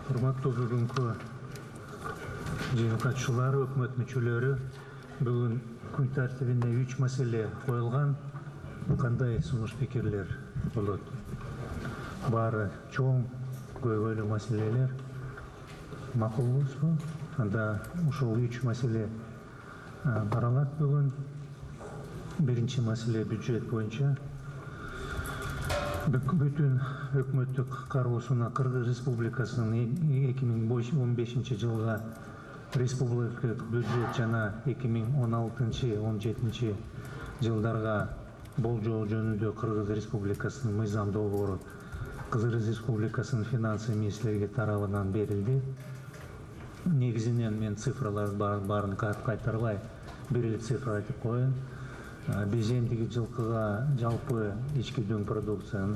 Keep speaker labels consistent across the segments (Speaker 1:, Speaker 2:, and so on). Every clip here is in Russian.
Speaker 1: Урматтуу бүгүнкү жыйын катчылары, өкмөт мүчөлөрү, бүгүн күн тартибине 3 маселе коюлган. Кандай сунуш пикирлер болот? Баары чоң, көйгөйлүү маселелер. Макулбузбу? Анда ушул 3 маселе каралат бүгүн. Биринчи маселе бюджет боюнча. Бүтүн өкмөттүк кароосуна Кыргыз Республикасынын 2015 жылга республикалык бюджет жана 2016-17 жылдарга болжол жөнүндө Кыргыз Республикасынын мыйзам долбоору Кыргыз Республикасынын финансы министрлиги тарабынан берилди. Негизинен мен цифраларды баарын кайтарбай, бир эле цифра айтып коеюн. Биз эндиги жылкыга жалпы ички дүң продукциянын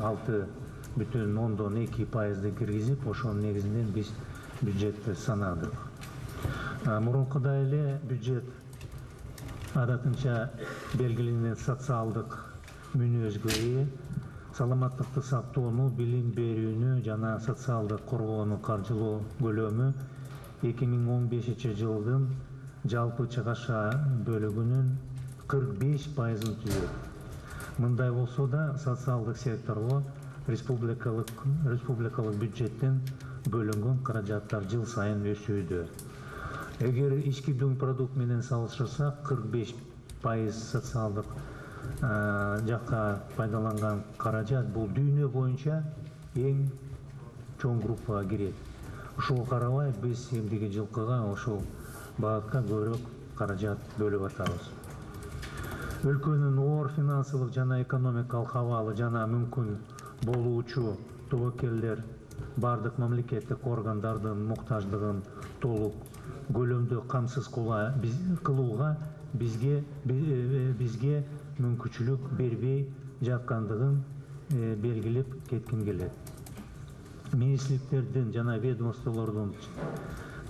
Speaker 1: 6,2% киргизип, ошонун негизинен биз бюджетти санадык. Мурункудай эле бюджет адатынча белгиленген социалдык мүнөзгө ээ, саламаттыкты сактоону, билим берүүнү жана социалдык коргоону каржылоо көлөмү 2015 жылдын жалпы чыгаша бөлүгүнүн 45%-ын түзөт. Мындай болсо да социалдык секторго республикалык бюджеттен бөлүнгөн каражаттар жыл сайын өсүүдө. Эгер ички дүң продукт менен салыштырсак, 45% социалдык жакка пайдаланган каражат бул дүйнө боюнча эң чоң группага кирет. Ушуга карабай биз эмдиги жылкыга ошол багытка көбүрөөк каражат бөлүп атабыз. Өлкөнүн оор финансылык жана экономикалык абалы жана мүмкүн болуучу тобокелдер бардык мамлекеттик органдардын муктаждыгын толук көлөмдө камсыз кылууга бизге мүмкүнчүлүк бербей жаткандыгын белгилеп кетким келет. Министрликтердин жана ведомстволордун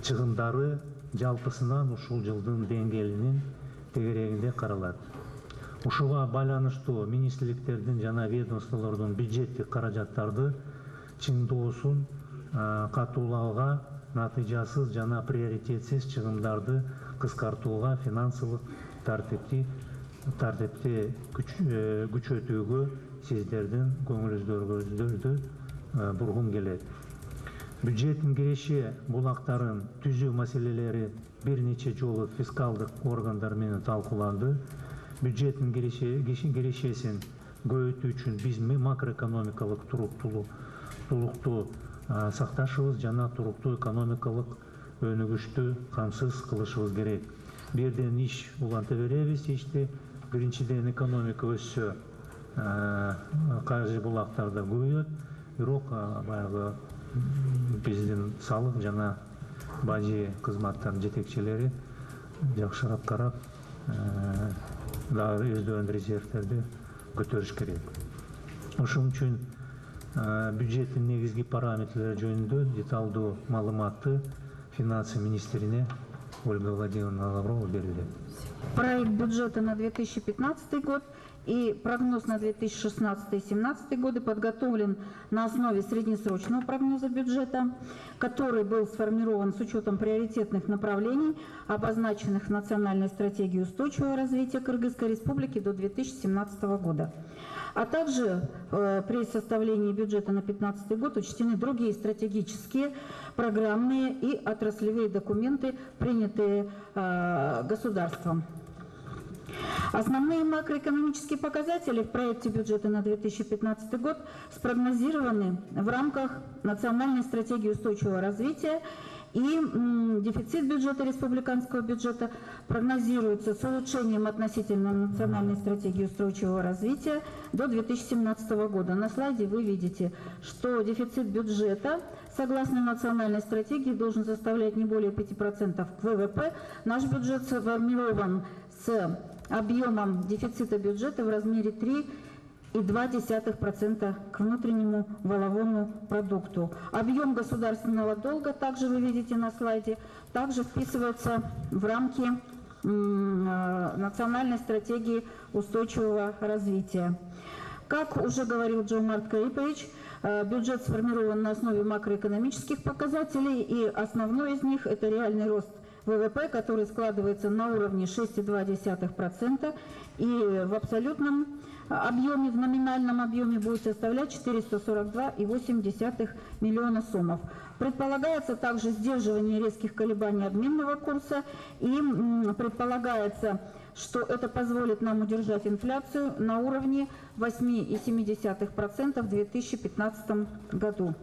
Speaker 1: чыгымдары жалпысынан ушул жылдын деңгээлинин тегерегинде каралат. Ушуга байланыштуу министрликтердин жана ведомстволордун бюджеттик каражаттарды чыңдоосун катуулауга, натыйжасыз жана приоритетсиз чыгымдарды кыскартууга, финансылык тартипти күчөтүүгө сиздердин көңүлүңүздөрдү бургум келет. Бюджеттин киреше булактарын түзүү маселелери бир нече жолу фискалдык органдар менен талкууланды. Бюджеттин кирешесин көбөйтүү үчүн биз макроэкономикалык туруктуу сакташыбыз жана туруктуу экономикалык өнүгүштү камсыз кылышыбыз керек. Бирден иш уланта беребиз ишти. Биринчиден экономика өссө, каржы булактарда көбөйөт. Бирок баягы биздин салык жана бажы кызматтарынын жетекчилери жакшыраак карап, дагы өздөрүнүн резервтерди көтөрүш керек. Ошон үчүн бюджеттин негизги параметрлери жөнүндө деталдуу маалыматты финансы министрине Ольга Владимировна Лаврова берилет.
Speaker 2: Проект бюджета на 2015 год и прогноз на 2016-2017 годы подготовлен на основе среднесрочного прогноза бюджета, который был сформирован с учетом приоритетных направлений, обозначенных в Национальной стратегии устойчивого развития Кыргызской Республики до 2017 года. А также при составлении бюджета на 2015 год учтены другие стратегические, программные и отраслевые документы, принятые государством. Основные макроэкономические показатели в проекте бюджета на 2015 год спрогнозированы в рамках Национальной стратегии устойчивого развития, и дефицит бюджета республиканского бюджета прогнозируется с улучшением относительно Национальной стратегии устойчивого развития до 2017 года. На слайде вы видите, что дефицит бюджета, согласно национальной стратегии, должен составлять не более 5% к ВВП. Наш бюджет сформирован с объемом дефицита бюджета в размере 3,2% к внутреннему валовому продукту. Объем государственного долга, также вы видите на слайде, также вписывается в рамки национальной стратегии устойчивого развития. Как уже говорил Жомарт Каипович, Бюджет сформирован на основе макроэкономических показателей, и основной из них – это реальный рост ВВП, который складывается на уровне 6,2%, и в абсолютном объеме, в номинальном объеме будет составлять 442,8 миллиона сомов. Предполагается также сдерживание резких колебаний обменного курса, и предполагается, что это позволит нам удержать инфляцию на уровне 8,7% в 2015 году.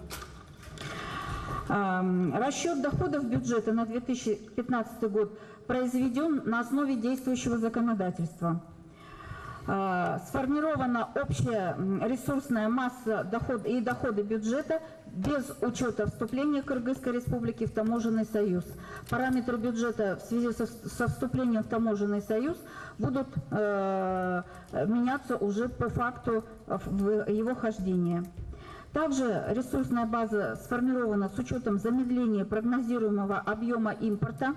Speaker 2: Расчет доходов бюджета на 2015 год произведен на основе действующего законодательства. Сформирована общая ресурсная масса и доходы бюджета без учета вступления Кыргызской Республики в Таможенный союз. Параметры бюджета в связи со вступлением в Таможенный союз будут меняться уже по факту его хождения. Также ресурсная база сформирована с учетом замедления прогнозируемого объема импорта.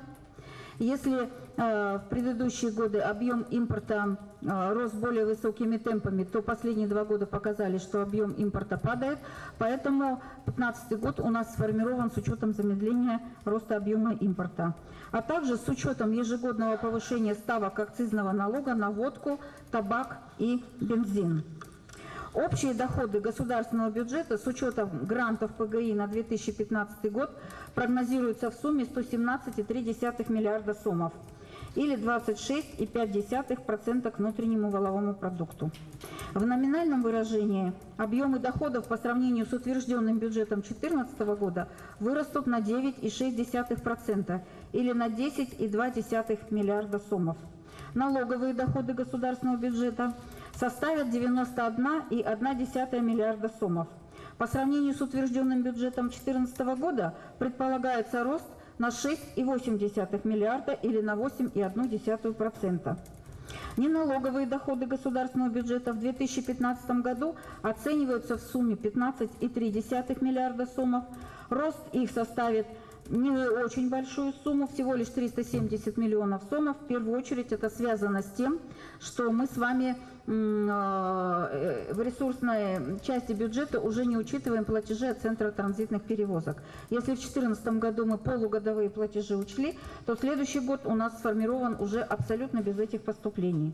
Speaker 2: Если в предыдущие годы объем импорта рос более высокими темпами, то последние 2 года показали, что объем импорта падает. Поэтому 2015 год у нас сформирован с учетом замедления роста объема импорта. А также с учетом ежегодного повышения ставок акцизного налога на водку, табак и бензин. Общие доходы государственного бюджета с учетом грантов ПГИ на 2015 год прогнозируются в сумме 117,3 миллиарда сомов или 26,5% к внутреннему валовому продукту. В номинальном выражении объемы доходов по сравнению с утвержденным бюджетом 2014 года вырастут на 9,6% или на 10,2 миллиарда сомов. Налоговые доходы государственного бюджета составят 91,1 миллиарда сомов. По сравнению с утвержденным бюджетом 2014 года предполагается рост на 6,8 миллиарда или на 8,1%. Неналоговые доходы государственного бюджета в 2015 году оцениваются в сумме 15,3 миллиарда сомов. Рост их составит не очень большую сумму, всего лишь 370 миллионов сомов. В первую очередь это связано с тем, что мы с вами в ресурсной части бюджета уже не учитываем платежи от Центра транзитных перевозок. Если в 2014 году мы полугодовые платежи учли, то следующий год у нас сформирован уже абсолютно без этих поступлений.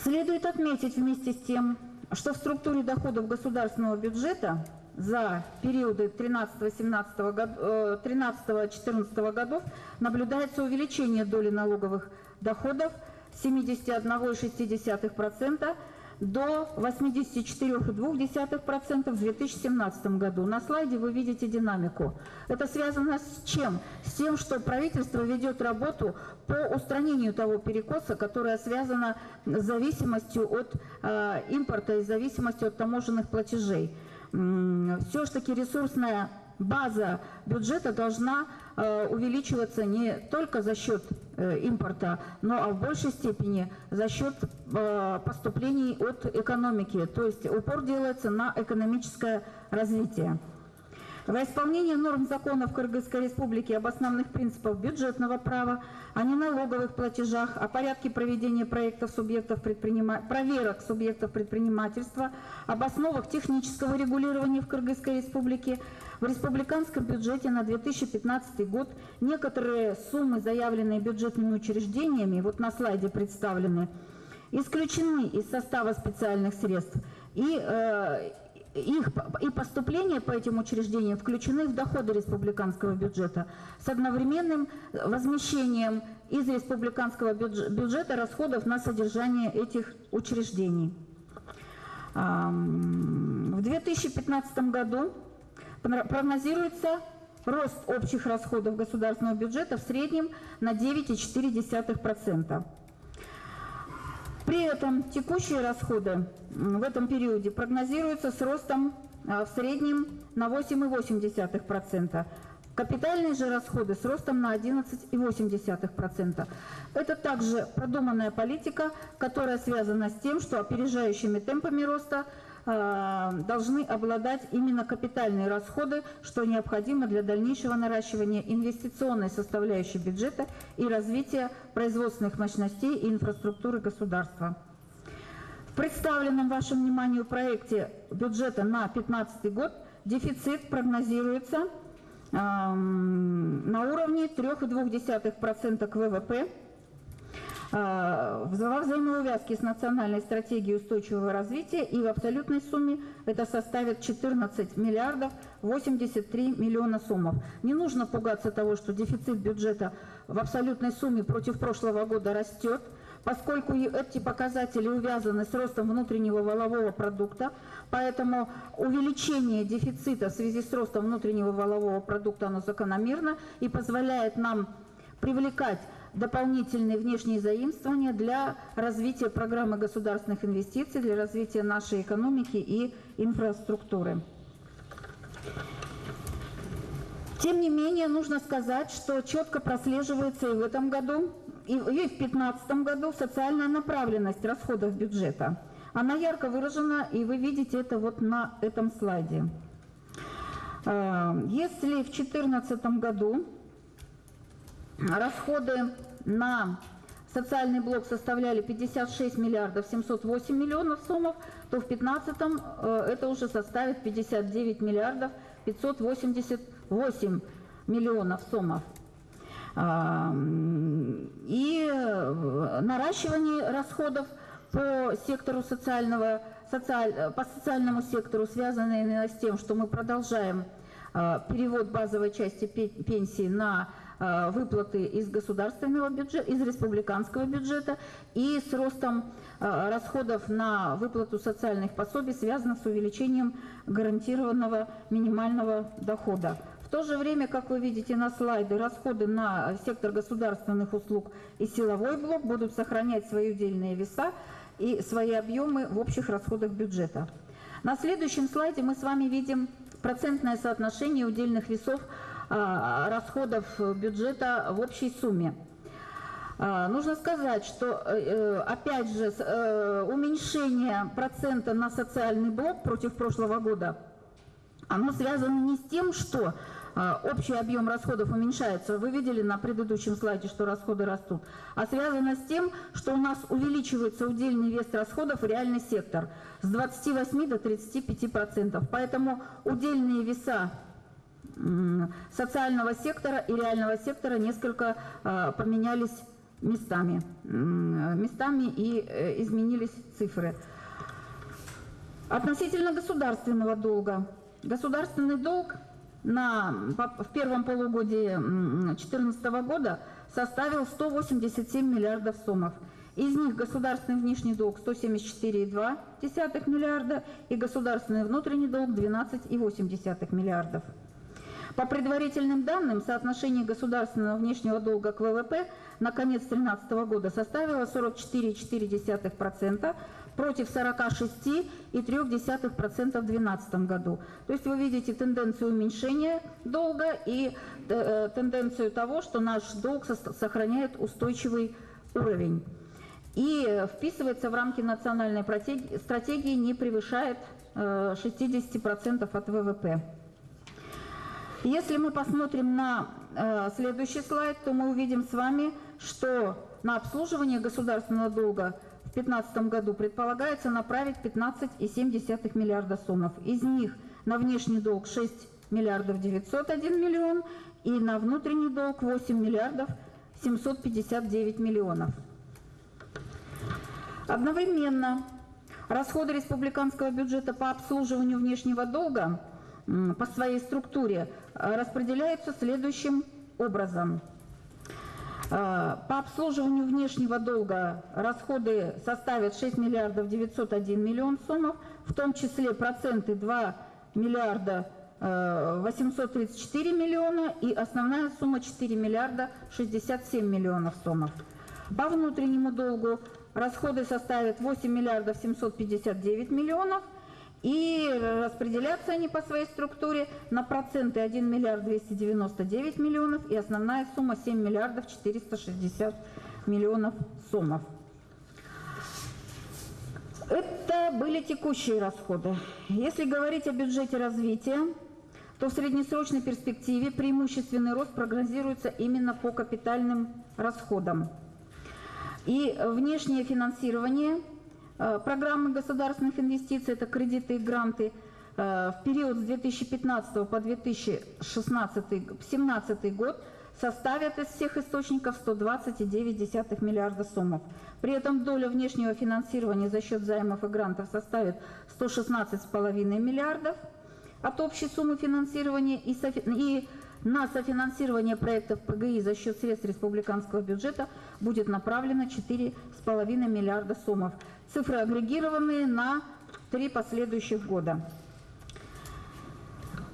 Speaker 2: Следует отметить вместе с тем, что в структуре доходов государственного бюджета за периоды 13-14 годов наблюдается увеличение доли налоговых доходов с 71,6% до 84,2% в 2017 году. На слайде вы видите динамику. Это связано с чем? С тем, что правительство ведет работу по устранению того перекоса, которое связано с зависимостью от импорта и зависимостью от таможенных платежей. Все-таки ресурсная база бюджета должна увеличиваться не только за счет импорта, но в большей степени за счет поступлений от экономики. То есть упор делается на экономическое развитие. Во исполнение норм законов Кыргызской Республики об основных принципах бюджетного права, о неналоговых платежах, о порядке проведения проверок субъектов предпринимательства, об основах технического регулирования в Кыргызской Республике, в республиканском бюджете на 2015 год некоторые суммы, заявленные бюджетными учреждениями, вот на слайде представлены, исключены из состава специальных средств, и поступления по этим учреждениям включены в доходы республиканского бюджета с одновременным возмещением из республиканского бюджета расходов на содержание этих учреждений. В 2015 году прогнозируется рост общих расходов государственного бюджета в среднем на 9,4%. При этом текущие расходы в этом периоде прогнозируются с ростом в среднем на 8,8%. Капитальные же расходы с ростом на 11,8%. Это также продуманная политика, которая связана с тем, что опережающими темпами роста должны обладать именно капитальные расходы, что необходимо для дальнейшего наращивания инвестиционной составляющей бюджета и развития производственных мощностей и инфраструктуры государства. В представленном вашему вниманию проекте бюджета на 2015 год дефицит прогнозируется на уровне 3,2% к ВВП. Во взаимоувязке с национальной стратегией устойчивого развития, и в абсолютной сумме это составит 14 миллиардов 83 миллиона сомов. Не нужно пугаться того, что дефицит бюджета в абсолютной сумме против прошлого года растет, поскольку эти показатели увязаны с ростом внутреннего валового продукта, поэтому увеличение дефицита в связи с ростом внутреннего валового продукта оно закономерно и позволяет нам привлекать дополнительные внешние заимствования для развития программы государственных инвестиций, для развития нашей экономики и инфраструктуры. Тем не менее, нужно сказать, что четко прослеживается и в этом году, и в 2015 году социальная направленность расходов бюджета. Она ярко выражена, и вы видите это вот на этом слайде. Если в 2014 году расходы на социальный блок составляли 56 миллиардов 708 миллионов сомов, то в 2015 это уже составит 59 миллиардов 588 миллионов сомов. И наращивание расходов по сектору по социальному сектору связано именно с тем, что мы продолжаем перевод базовой части пенсии на выплаты из государственного бюджета, из республиканского бюджета, и с ростом расходов на выплату социальных пособий связано с увеличением гарантированного минимального дохода. В то же время, как вы видите на слайде, расходы на сектор государственных услуг и силовой блок будут сохранять свои удельные веса и свои объемы в общих расходах бюджета. На следующем слайде мы с вами видим процентное соотношение удельных весов расходов бюджета в общей сумме. Нужно сказать, что, опять же, уменьшение процента на социальный блок против прошлого года, оно связано не с тем, что общий объем расходов уменьшается, вы видели на предыдущем слайде, что расходы растут, а связано с тем, что у нас увеличивается удельный вес расходов в реальный сектор с 28 до 35%. Поэтому удельные веса социального сектора и реального сектора несколько поменялись местами и изменились цифры. Относительно государственного долга. Государственный долг в первом полугодии 2014 года составил 187 миллиардов сомов. Из них государственный внешний долг 174,2 миллиарда и государственный внутренний долг 12,8 миллиардов. По предварительным данным, соотношение государственного внешнего долга к ВВП на конец 2013 года составило 44,4% против 46,3% в 2012 году. То есть вы видите тенденцию уменьшения долга и тенденцию того, что наш долг сохраняет устойчивый уровень. И вписывается в рамки национальной стратегии, не превышает 60% от ВВП. Если мы посмотрим на следующий слайд, то мы увидим с вами, что на обслуживание государственного долга в 2015 году предполагается направить 15,7 миллиарда сомов. Из них на внешний долг 6 миллиардов 901 миллион и на внутренний долг 8 миллиардов 759 миллионов. Одновременно расходы республиканского бюджета по обслуживанию внешнего долга по своей структуре распределяются следующим образом. По обслуживанию внешнего долга расходы составят 6 миллиардов 901 миллион сомов, в том числе проценты 2 миллиарда 834 миллиона и основная сумма 4 миллиарда 67 миллионов сомов. По внутреннему долгу расходы составят 8 миллиардов 759 миллионов, и распределяться они по своей структуре на проценты 1 миллиард 299 миллионов и основная сумма 7 миллиардов 460 миллионов сомов. Это были текущие расходы. Если говорить о бюджете развития, то в среднесрочной перспективе преимущественный рост прогнозируется именно по капитальным расходам. И внешнее финансирование программы государственных инвестиций, это кредиты и гранты, в период с 2015 по 2017 год составят из всех источников 120,9 миллиарда сомов. При этом доля внешнего финансирования за счет займов и грантов составит 116,5 миллиардов от общей суммы финансирования, и на софинансирование проектов ПГИ за счет средств республиканского бюджета будет направлено 4,5 миллиарда сомов. Цифры агрегированные на 3 последующих года.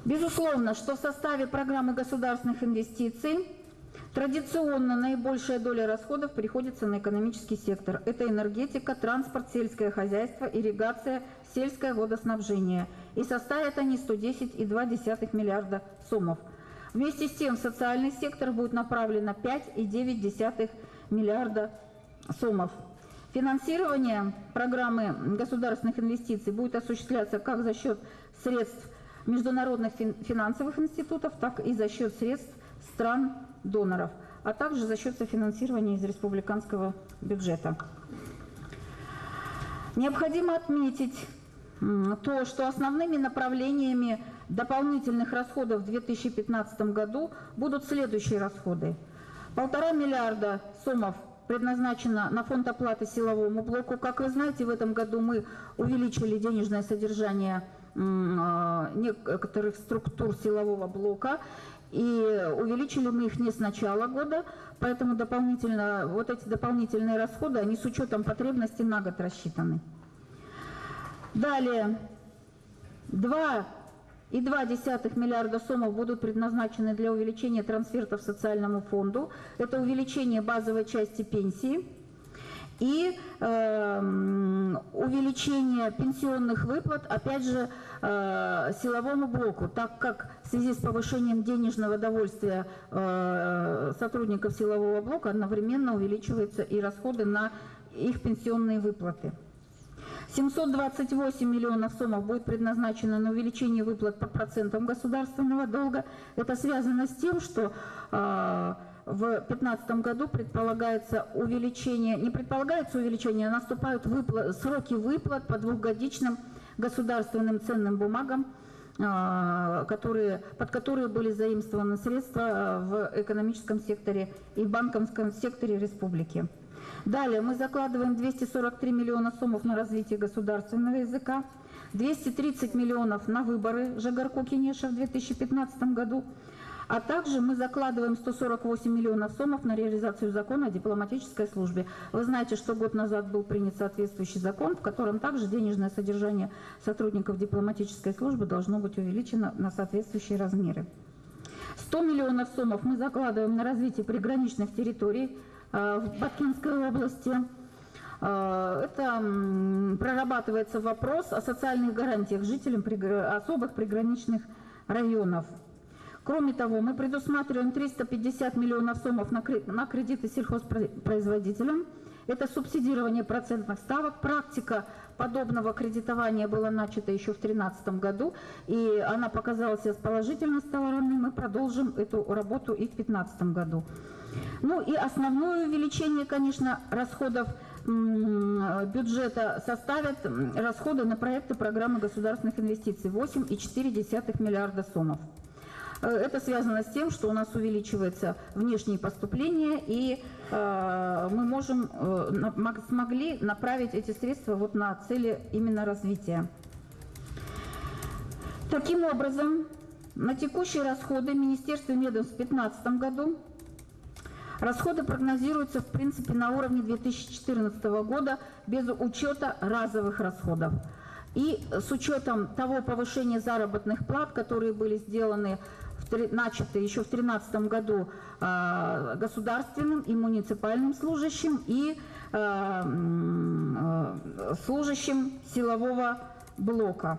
Speaker 2: Безусловно, что в составе программы государственных инвестиций традиционно наибольшая доля расходов приходится на экономический сектор. Это энергетика, транспорт, сельское хозяйство, ирригация, сельское водоснабжение. И составят они 110,2 миллиарда сомов. Вместе с тем в социальный сектор будет направлено 5,9 миллиарда сомов. Финансирование программы государственных инвестиций будет осуществляться как за счет средств международных финансовых институтов, так и за счет средств стран-доноров, а также за счет софинансирования из республиканского бюджета. Необходимо отметить то, что основными направлениями дополнительных расходов в 2015 году будут следующие расходы. 1,5 миллиарда сомов предназначено на фонд оплаты силовому блоку. Как вы знаете, в этом году мы увеличили денежное содержание некоторых структур силового блока, и увеличили мы их не с начала года, поэтому вот эти дополнительные расходы, они с учетом потребностей на год рассчитаны. Далее, 2,2 миллиарда сомов будут предназначены для увеличения трансфертов социальному фонду. Это увеличение базовой части пенсии и увеличение пенсионных выплат, опять же, силовому блоку, так как в связи с повышением денежного довольствия сотрудников силового блока одновременно увеличиваются и расходы на их пенсионные выплаты. 728 миллионов сомов будет предназначено на увеличение выплат по процентам государственного долга. Это связано с тем, что в 2015 году предполагается увеличение, не предполагается увеличение, а наступают сроки выплат по двухгодичным государственным ценным бумагам, под которые были заимствованы средства в экономическом секторе и банковском секторе республики. Далее мы закладываем 243 миллиона сомов на развитие государственного языка, 230 миллионов на выборы Жагарку-Кенеша в 2015 году, а также мы закладываем 148 миллионов сомов на реализацию закона о дипломатической службе. Вы знаете, что год назад был принят соответствующий закон, в котором также денежное содержание сотрудников дипломатической службы должно быть увеличено на соответствующие размеры. 100 миллионов сомов мы закладываем на развитие приграничных территорий в Баткенской области. Это прорабатывается вопрос о социальных гарантиях жителям особых приграничных районов. Кроме того, мы предусматриваем 350 миллионов сомов на кредиты сельхозпроизводителям. Это субсидирование процентных ставок. Практика подобного кредитования была начата еще в 2013 году, и она показала себя с положительной стороны. Мы продолжим эту работу и в 2015 году. Ну и основное увеличение, конечно, расходов бюджета составят расходы на проекты программы государственных инвестиций 8,4 миллиарда сомов. Это связано с тем, что у нас увеличиваются внешние поступления, и мы смогли направить эти средства вот на цели именно развития. Таким образом, на текущие расходы Министерства и ведомств в 2015 году расходы прогнозируются, в принципе, на уровне 2014 года без учета разовых расходов. И с учетом того повышения заработных плат, которые были сделаны, начаты еще в 2013 году государственным и муниципальным служащим и служащим силового блока.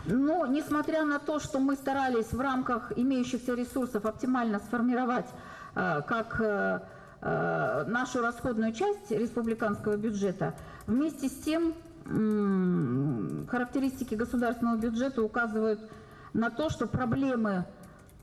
Speaker 2: Но несмотря на то, что мы старались в рамках имеющихся ресурсов оптимально сформировать нашу расходную часть республиканского бюджета, вместе с тем характеристики государственного бюджета указывают на то, что проблемы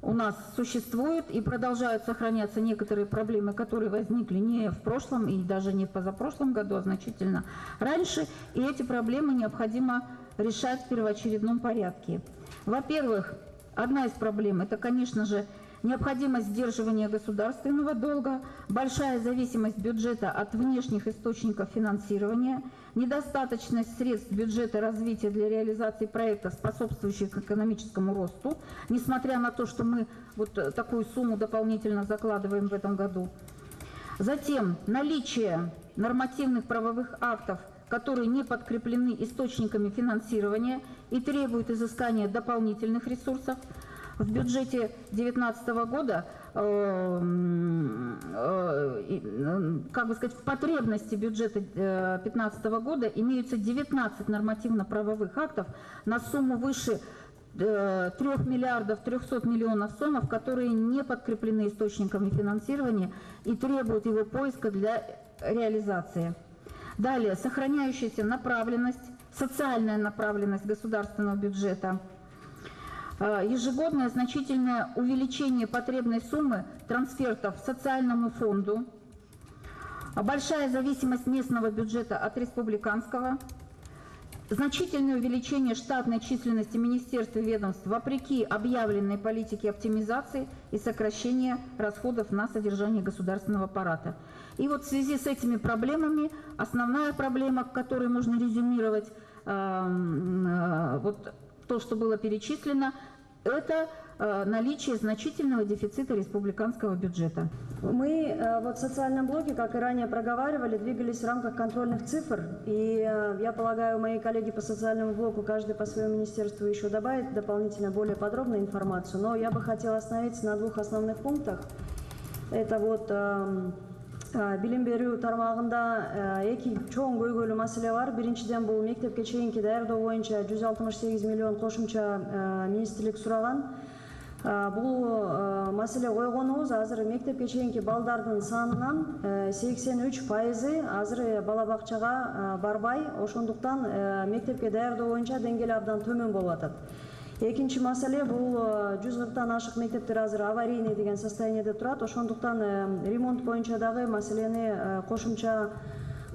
Speaker 2: у нас существует и продолжают сохраняться некоторые проблемы, которые возникли не в прошлом и даже не в позапрошлом году, а значительно раньше. И эти проблемы необходимо решать в первоочередном порядке. Во-первых, одна из проблем – это, конечно же, необходимость сдерживания государственного долга, большая зависимость бюджета от внешних источников финансирования, недостаточность средств бюджета развития для реализации проектов, способствующих экономическому росту, несмотря на то, что мы вот такую сумму дополнительно закладываем в этом году. Затем наличие нормативных правовых актов, которые не подкреплены источниками финансирования и требуют изыскания дополнительных ресурсов. В бюджете 2019 года, как бы сказать, в потребности бюджета 2015 года имеются 19 нормативно-правовых актов на сумму выше 3 миллиардов 300 миллионов сомов, которые не подкреплены источниками финансирования и требуют его поиска для реализации. Далее, сохраняющаяся направленность, социальная направленность государственного бюджета. Ежегодное значительное увеличение потребной суммы трансфертов социальному фонду, большая зависимость местного бюджета от республиканского, значительное увеличение штатной численности министерств и ведомств вопреки объявленной политике оптимизации и сокращения расходов на содержание государственного аппарата. И вот в связи с этими проблемами, основная проблема, которую можно резюмировать, вот то, что было перечислено, это наличие значительного дефицита республиканского бюджета.
Speaker 3: Мы вот в социальном блоке, как и ранее проговаривали, двигались в рамках контрольных цифр. И я полагаю, мои коллеги по социальному блоку, каждый по своему министерству еще добавит дополнительно более подробную информацию. Но я бы хотела остановиться на двух основных пунктах. Это вот билим берүү тармагында эки чоң көйгөйлүү маселе бар. Биринчиден бул мектепке чейинки даярдоо боюнча 168 миллион кошумча министрлик сураган. Бул маселе койгонубуз азыр мектепке чейинки балдардын санынан 83% азыр бала бакчага барбай, ошондуктан мектепке даярдоо боюнча деңгээли абдан төмөн болуп атат. Экинчи маселе бул 140-тан ашык мектептер азыр аварийный деген состояниеде турат. Ошондуктан ремонт боюнча дагы маселени кошумча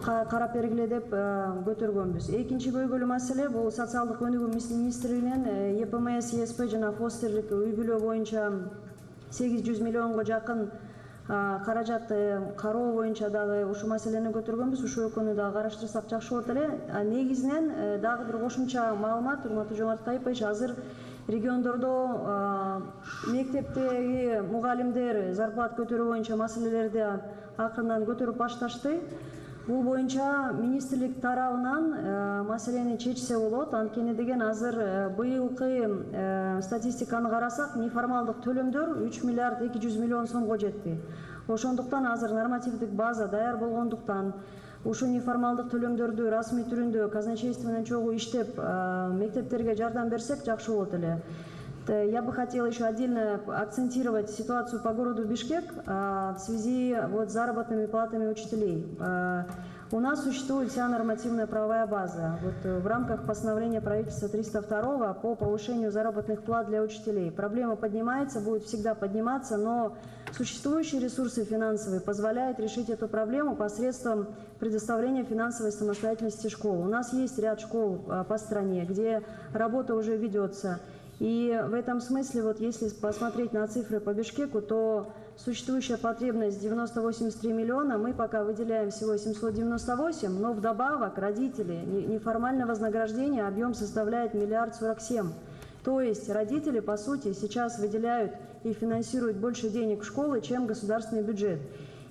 Speaker 3: карап бергиле деп көтөргөнбүз. Экинчи көйгөйлүү маселе бул социалдык өнүгүү министрлигинен ЕПМС, ЕСП жана фостерлик үй бүлө боюнча 800 миллионго жакын каражат кароо боюнча дагы ушул маселени көтөргөнбүз. Ушул экөөнү дагы караштырсак жакшы болот эле. Негизинен дагы бир кошумча маалымат, урматтуу Жомарт Кайыпович, азыр региондордо мектептеги мугалимдер зарплат көтөрүү боюнча маселелерди акырындан көтөрүп башташты. Бул боюнча министрлик тарабынан маселени чечсе болот. Анткени деген азыр быйылкы статистиканы карасак, неформалдык төлөмдөр 3 миллиард 200 миллион сомго жетти. Ошондуктан азыр нормативдик база даяр болгондуктан ушул неформалдык төлөмдөрдү расмий түрүндө казначейство менен чогуу иштеп мектептерге жардам берсек жакшы болот эле. Я бы хотела еще отдельно акцентировать ситуацию по городу Бишкек в связи вот с заработными платами учителей. У нас существует вся нормативная правовая база. Вот в рамках постановления правительства 302 по повышению заработных плат для учителей. Проблема поднимается, будет всегда подниматься, но существующие ресурсы финансовые позволяют решить эту проблему посредством предоставления финансовой самостоятельности школ. У нас есть ряд школ по стране, где работа уже ведется. И в этом смысле, вот если посмотреть на цифры по Бишкеку, то существующая потребность 983 миллиона, мы пока выделяем всего 798, но вдобавок родители, неформальное вознаграждение, объем составляет 1 047 000 000. То есть родители, по сути, сейчас выделяют и финансируют больше денег в школы, чем государственный бюджет.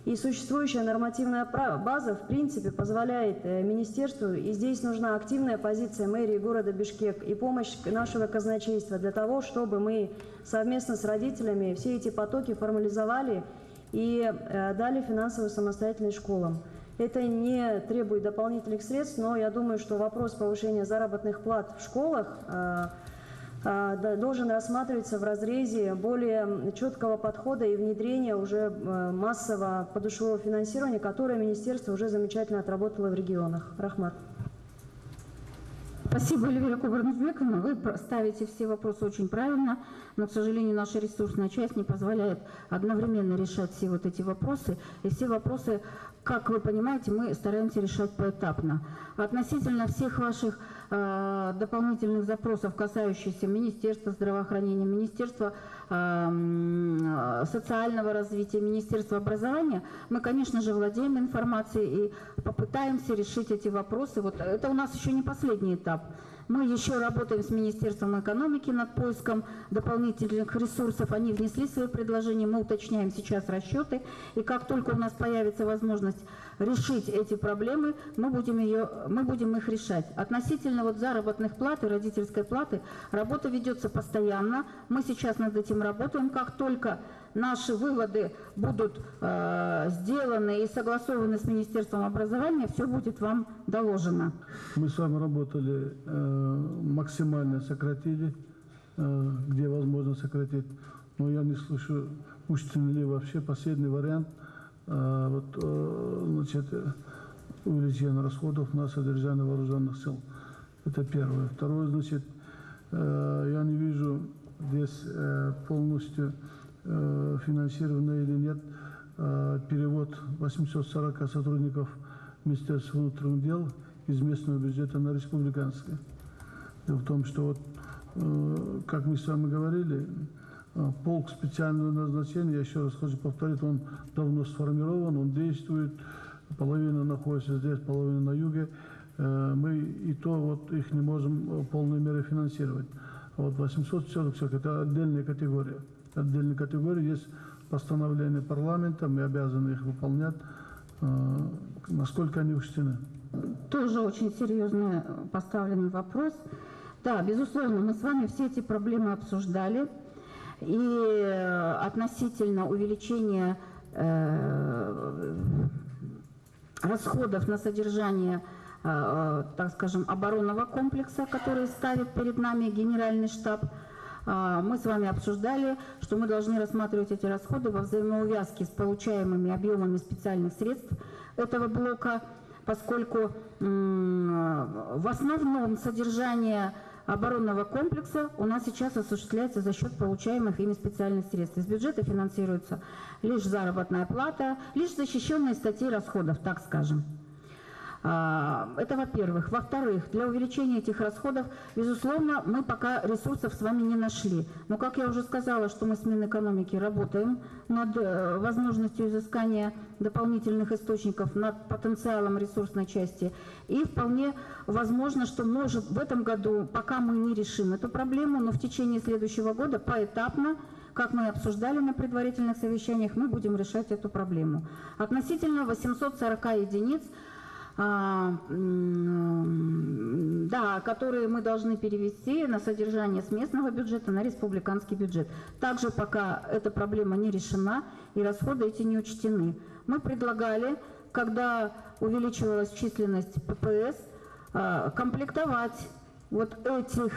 Speaker 3: И существующая нормативная база, в принципе, позволяет министерству, и здесь нужна активная позиция мэрии города Бишкек и помощь нашего казначейства для того, чтобы мы совместно с родителями все эти потоки формализовали и дали финансовую самостоятельность школам. Это не требует дополнительных средств, но я думаю, что вопрос повышения заработных плат в школах должен рассматриваться в разрезе более четкого подхода и внедрения уже массового подушевого финансирования, которое министерство уже замечательно отработало в регионах. Рахмат.
Speaker 2: Спасибо, Эльвира Кубрнузбековна. Вы ставите все вопросы очень правильно, но, к сожалению, наша ресурсная часть не позволяет одновременно решать все вот эти вопросы. И все вопросы, как вы понимаете, мы стараемся решать поэтапно. Относительно всех ваших дополнительных запросов, касающихся Министерства здравоохранения, Министерства социального развития, Министерства образования, мы, конечно же, владеем информацией и попытаемся решить эти вопросы. Вот это у нас еще не последний этап. Мы еще работаем с Министерством экономики над поиском дополнительных ресурсов. Они внесли свои предложения, мы уточняем сейчас расчеты. И как только у нас появится возможность решить эти проблемы, мы будем их решать. Относительно вот заработных плат и родительской платы, работа ведется постоянно. Мы сейчас над этим работаем. Как только наши выводы будут сделаны и согласованы с Министерством образования, все будет вам доложено.
Speaker 4: Мы с вами работали, максимально сократили, где возможно сократить. Но я не слышу, учтен ли вообще последний вариант значит, увеличение расходов на содержание вооруженных сил. Это первое. Второе, значит, я не вижу здесь полностью финансировано или нет перевод 840 сотрудников Министерства внутренних дел из местного бюджета на республиканский. Дело в том, что вот, как мы с вами говорили, полк специального назначения, я еще раз хочу повторить, он давно сформирован, он действует, половина находится здесь, половина на юге. Мы и то вот их не можем в полной мере финансировать. А вот 840 человек – это отдельная категория. Отдельной категории есть постановление парламента, мы обязаны их выполнять. Насколько они учтены?
Speaker 2: Тоже очень серьезный поставленный вопрос. Да, безусловно, мы с вами все эти проблемы обсуждали. И относительно увеличения расходов на содержание, так скажем, оборонного комплекса, который ставит перед нами Генеральный штаб, мы с вами обсуждали, что мы должны рассматривать эти расходы во взаимоувязке с получаемыми объемами специальных средств этого блока, поскольку в основном содержание оборонного комплекса у нас сейчас осуществляется за счет получаемых ими специальных средств. Из бюджета финансируется лишь заработная плата, лишь защищенные статьи расходов, так скажем. Это во-первых. Во-вторых, для увеличения этих расходов, безусловно, мы пока ресурсов с вами не нашли. Но, как я уже сказала, что мы с Минэкономики работаем над возможностью изыскания дополнительных источников, над потенциалом ресурсной части. И вполне возможно, что может в этом году, пока мы не решим эту проблему, но в течение следующего года поэтапно, как мы обсуждали на предварительных совещаниях, мы будем решать эту проблему. Относительно 840 единиц, которые мы должны перевести на содержание с местного бюджета на республиканский бюджет. Также пока эта проблема не решена и расходы эти не учтены. Мы предлагали, когда увеличивалась численность ППС, комплектовать вот этих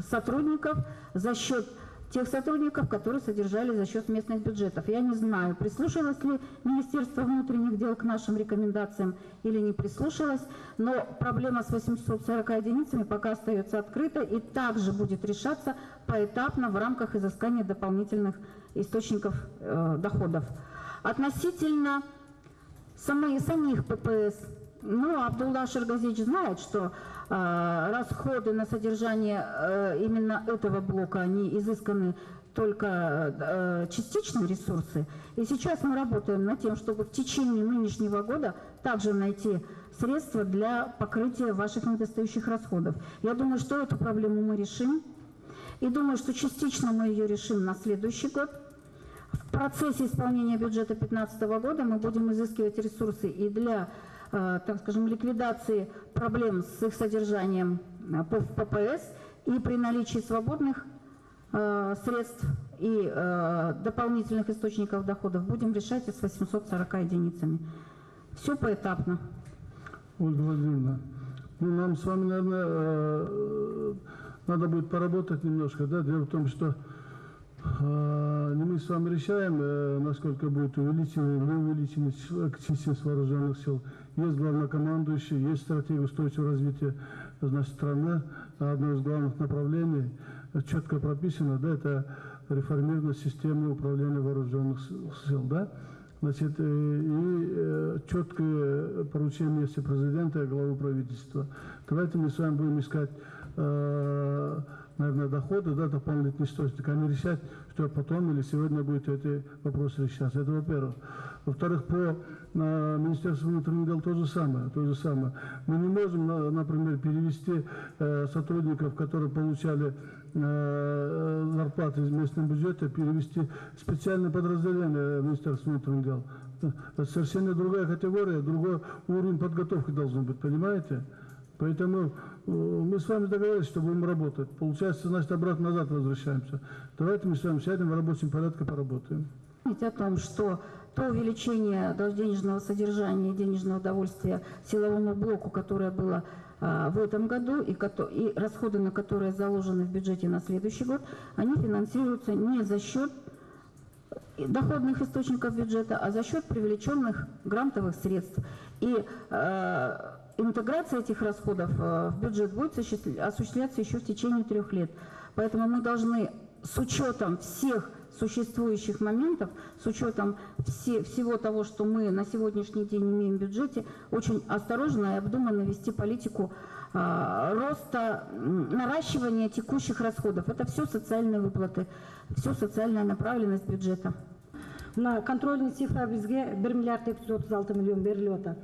Speaker 2: сотрудников за счет тех сотрудников, которые содержали за счет местных бюджетов. Я не знаю, прислушалось ли Министерство внутренних дел к нашим рекомендациям или не прислушалось, но проблема с 840 единицами пока остается открытой и также будет решаться поэтапно в рамках изыскания дополнительных источников доходов. Относительно самих ППС, Абдулла Шаргазич знает, что расходы на содержание именно этого блока, они изысканы только частичные ресурсы. И сейчас мы работаем над тем, чтобы в течение нынешнего года также найти средства для покрытия ваших недостающих расходов. Я думаю, что эту проблему мы решим. И думаю, что частично мы ее решим на следующий год. В процессе исполнения бюджета 2015 года мы будем изыскивать ресурсы и для, так скажем, ликвидации проблем с их содержанием по ППС, и при наличии свободных средств и дополнительных источников доходов будем решать и с 840 единицами. Все поэтапно.
Speaker 4: Ольга Владимировна, нам с вами, наверное, надо будет поработать немножко. Да? Дело в том, что не мы с вами решаем, насколько будет увеличена или не увеличена численность вооруженных сил. Есть главнокомандующий, есть стратегия устойчивого развития значит, страны, одно из главных направлений четко прописано, да, это реформирование системы управления вооруженных сил, да, значит, и четкое поручение есть президента и главы правительства. Давайте мы с вами будем искать, наверное, доходы, да, дополнительные источники, а не решать, что потом или сегодня будет эти вопросы решаться. Это во-первых. Во-вторых, по Министерству внутренних дел то же самое. Мы не можем, например, перевести сотрудников, которые получали зарплаты из местного бюджета, перевести в специальное подразделение Министерства внутренних дел. Это совершенно другая категория, другой уровень подготовки должен быть, понимаете? Поэтому мы с вами договорились, что будем работать. Получается, значит, обратно назад возвращаемся. Давайте мы с вами сядем в рабочем порядке, поработаем.
Speaker 2: О том, что то увеличение денежного содержания и денежного удовольствия силовому блоку, которое было в этом году, и расходы, на которые заложены в бюджете на следующий год, они финансируются не за счет доходных источников бюджета, а за счет привлеченных грантовых средств. И интеграция этих расходов в бюджет будет осуществляться еще в течение 3 лет. Поэтому мы должны с учетом всех существующих моментов, с учетом всего того, что мы на сегодняшний день имеем в бюджете, очень осторожно и обдуманно вести политику роста, наращивания текущих расходов. Это все социальные выплаты, все социальная направленность бюджета.
Speaker 3: На контрольный цифра бизге 1 миллиард 236 миллион берилип атат.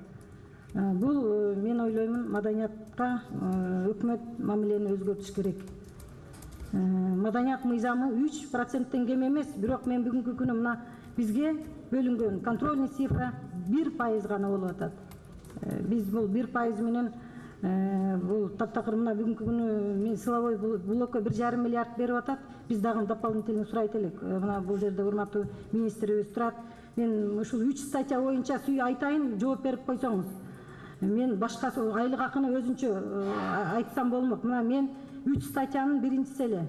Speaker 3: Бул мен ойлоймун маданиятка өкмөт мамилени өзгөртүш керек. Маданият мыйзамы 3%тен кем эмес, бирок мен бүгүнкү күнү мына бизге бөлүнгөн контрольный цифра 1% гана болуп атат. Биз бул 1% менен бул таптакыр мына бүгүнкү күнү мен силовой блокко 1,5 миллиард берип атат. Биз дагы дополнительно сурайт элек. Мына бул жерде урматтуу министрибиз турат. Мен ушул 3 статья боюнча айтайын, жооп берип койсоңуз. Мен башка айлык акыны өзүнчө айтсам болмок. Мына мен 3 статьянын биринчиси эле.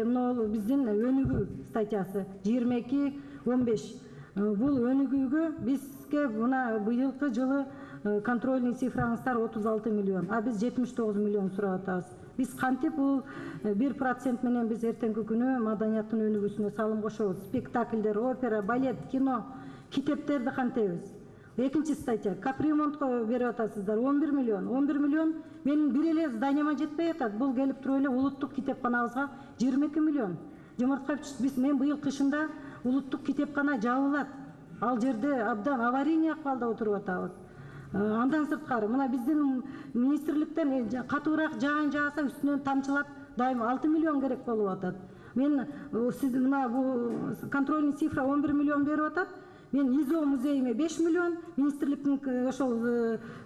Speaker 3: Мына биздин өнүгүү статьясы 22-15. Бул өнүгүүгө бизге мына быйылкы жылы контрольный цифраңыздар 36 миллион, а биз 79 миллион сурап атабыз. Биз кантип бул 1% менен биз эртеңки күнү маданияттын өнүгүүсүнө салым кошобуз. Спектакльдер, опера, балет, кино, китептерди кантебиз. Экинчи статья. Капремонтко берип атасыздар 11 миллион. 11 миллион менин бир эле зданияма жетпей атат. Бул келип туруп эле улуттук китепканабызга 22 миллион. Жомарткаевич, мен быйыл кышында улуттук китепкана жабылат. Ал жерде абдан аварийный акыбалда отуруп атабыз. Андан сырткары мына биздин министрликтен катуураак жаан жааса үстүнөн тамчылап дайым 6 миллион керек болуп атат. Мен сиз мына бул контрольный цифра 11 миллион берип атат. Мен ИЗО музейиме 5 миллион, министрликтин ошол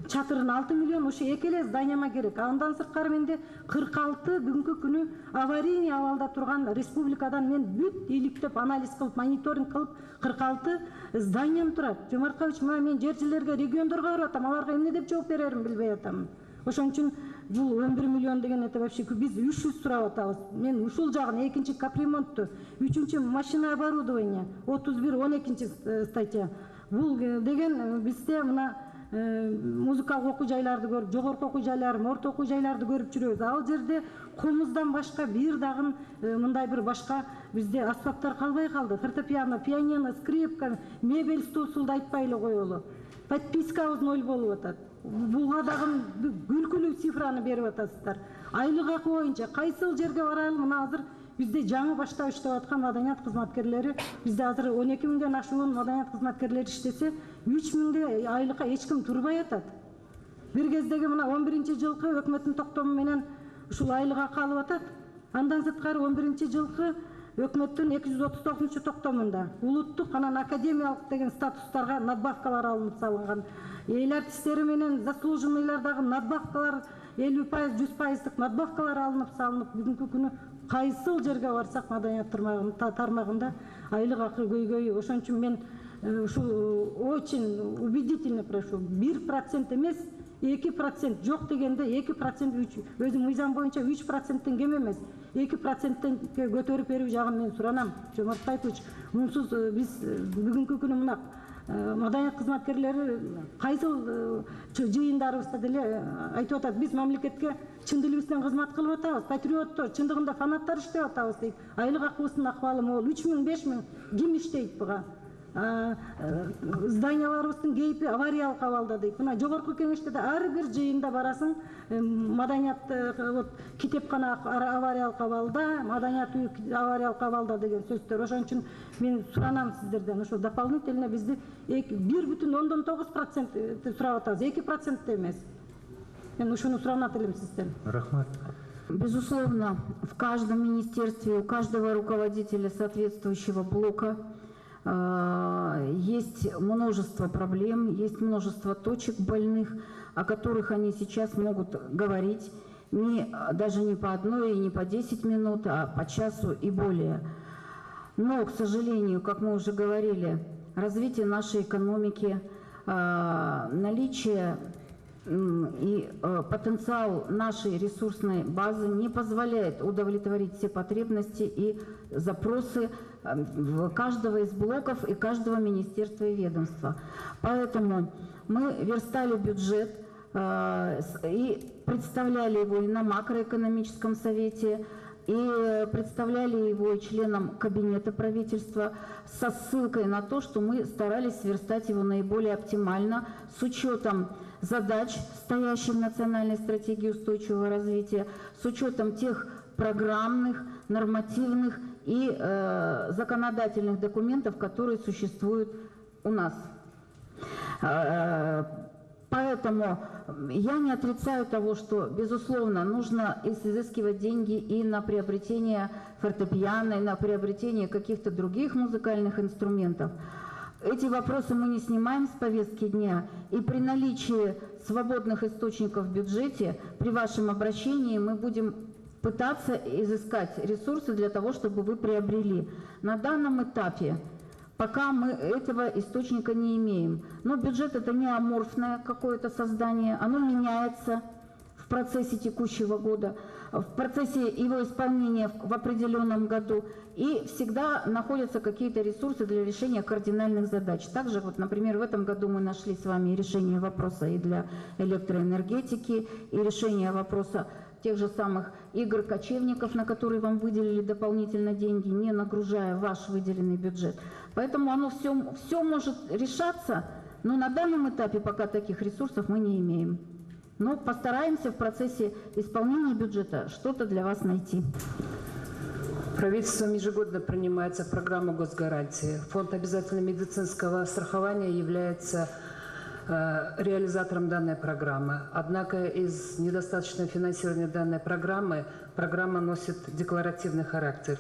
Speaker 3: чатырын 6 миллион, ошо эки эле зданияма керек. Андан сырткары менде 46 бүгүнкү күнү аварийный абалда турган республикадан мен бүт иликтеп анализ кылып, мониторинг кылып 46 зданиям турат. Жомарткаевич, мен жерчилерге, региондорго барып атам, аларга эмне деп жооп берерин билбей атам. Ошон үчүн бул 11 миллион деген это вообще биз 300 сурап атабыз. Мен ушул жагын экинчи капремонтту, үчүнчү машина оборудование 31 12 статья. Бул деген бизде мына музыкалык окуу жайларды көрүп, жогорку окуу жайлар, орто окуу жайларды көрүп жүрөбүз. Ал жерде комуздан башка бир дагы мындай бир башка бизде аспаптар калбай калды. Фортепиано, пианино, скрипка, мебель, стул да айтпай эле коелу. Подпискабыз 0 болуп атат. Буга дагы күлкүлүү цифраны берип атасыздар. Айлык акы боюнча кайсыл жерге баралы, мына азыр бизде жаңы баштап иштеп аткан маданият кызматкерлери, бизде азыр 12 миңден ашуун маданият кызматкерлери иштесе, 3 миңде айлыкка эч ким турбай атат. Бир кездеги мына 11-жылкы өкмөттүн токтому менен ушул айлык акы алып атат. Андан сырткары 11-жылкы өкмөттүн 239-токтомунда улуттук анан академиялык деген статустарга надбавкалар алынып салынган. Эл артисттери менен заслуженныйлардагы надбавкалар 50%, 100%дык надбавкалар алынып салынып, бүгүнкү күнү кайсыл жерге барсак маданият тармагында айлык акы көйгөйү. Ошон үчүн мен ушул очень убедительно прошу, 1% эмес, 2% жок дегенде 2% өзү мыйзам боюнча 3%тен кем эмес. 2%тен көтөрүп берүү жагын мен суранам. Жомарткаевич, мунсуз биз бүгүнкү күнү мына
Speaker 5: маданият кызматкерлери кайсыл жыйындарыбызда деле айтып атат, биз мамлекетке чын дилибизден кызмат кылып атабыз, патриоттор, чындыгында фанаттар иштеп атабыз дейт. Айлык акыбыздын акыбалы могул 3000 5000 ким иштейт буга? Зданияларыбыздын кейпи авариялык абалда дейт. Мына жогорку кеңеште да ар бир жыйында барасың, маданият вот китепкана авариялык абалда, маданият үй авариялык абалда деген сөздөр. Ошон үчүн мен суранам сиздерден, ошо дополнительно бизди 1,9% сурап атабыз, 2% эмес. Мен ушуну суранат элем сизден.
Speaker 1: Рахмат.
Speaker 2: Безусловно, в каждом министерстве, у каждого руководителя соответствующего блока есть множество проблем, есть множество точек больных, о которых они сейчас могут говорить даже не по одной и не по 10 минут, а по часу и более. Но, к сожалению, как мы уже говорили, развитие нашей экономики, наличие и потенциал нашей ресурсной базы не позволяет удовлетворить все потребности и запросы каждого из блоков и каждого министерства и ведомства. Поэтому мы верстали бюджет и представляли его и на макроэкономическом совете, и представляли его и членам кабинета правительства со ссылкой на то, что мы старались сверстать его наиболее оптимально с учетом задач, стоящих в национальной стратегии устойчивого развития, с учетом тех программных, нормативных и законодательных документов, которые существуют у нас. Поэтому я не отрицаю того, что, безусловно, нужно изыскивать деньги и на приобретение фортепиано, и на приобретение каких-то других музыкальных инструментов. Эти вопросы мы не снимаем с повестки дня, и при наличии свободных источников в бюджете, при вашем обращении мы будем пытаться изыскать ресурсы для того, чтобы вы приобрели. На данном этапе пока мы этого источника не имеем. Но бюджет — это не аморфное какое-то создание, оно меняется в процессе текущего года, в процессе его исполнения в определенном году, и всегда находятся какие-то ресурсы для решения кардинальных задач. Также, вот, например, в этом году мы нашли с вами решение вопроса и для электроэнергетики, и решение вопроса тех же самых игр кочевников, на которые вам выделили дополнительно деньги, не нагружая ваш выделенный бюджет. Поэтому оно все может решаться, но на данном этапе пока таких ресурсов мы не имеем. Но постараемся в процессе исполнения бюджета что-то для вас найти.
Speaker 6: Правительством ежегодно принимается программа госгарантии. Фонд обязательного медицинского страхования является реализатором данной программы. Однако из недостаточного финансирования данной программы программа носит декларативный характер.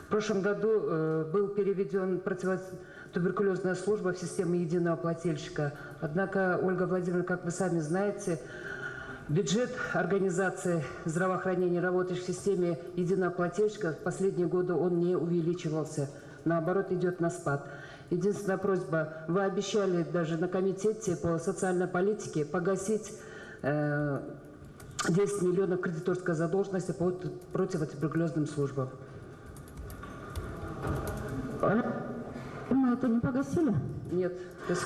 Speaker 6: В прошлом году был переведен противотуберкулезная служба в систему единого плательщика. Однако, Ольга Владимировна, как вы сами знаете, бюджет организации здравоохранения, работающей в системе единого плательщика, в последние годы он не увеличивался. Наоборот, идет на спад. Единственная просьба, вы обещали даже на комитете по социальной политике погасить 10 миллионов кредиторской задолженности по противотуберкулезным службам.
Speaker 2: Мы это не погасили?
Speaker 6: Нет.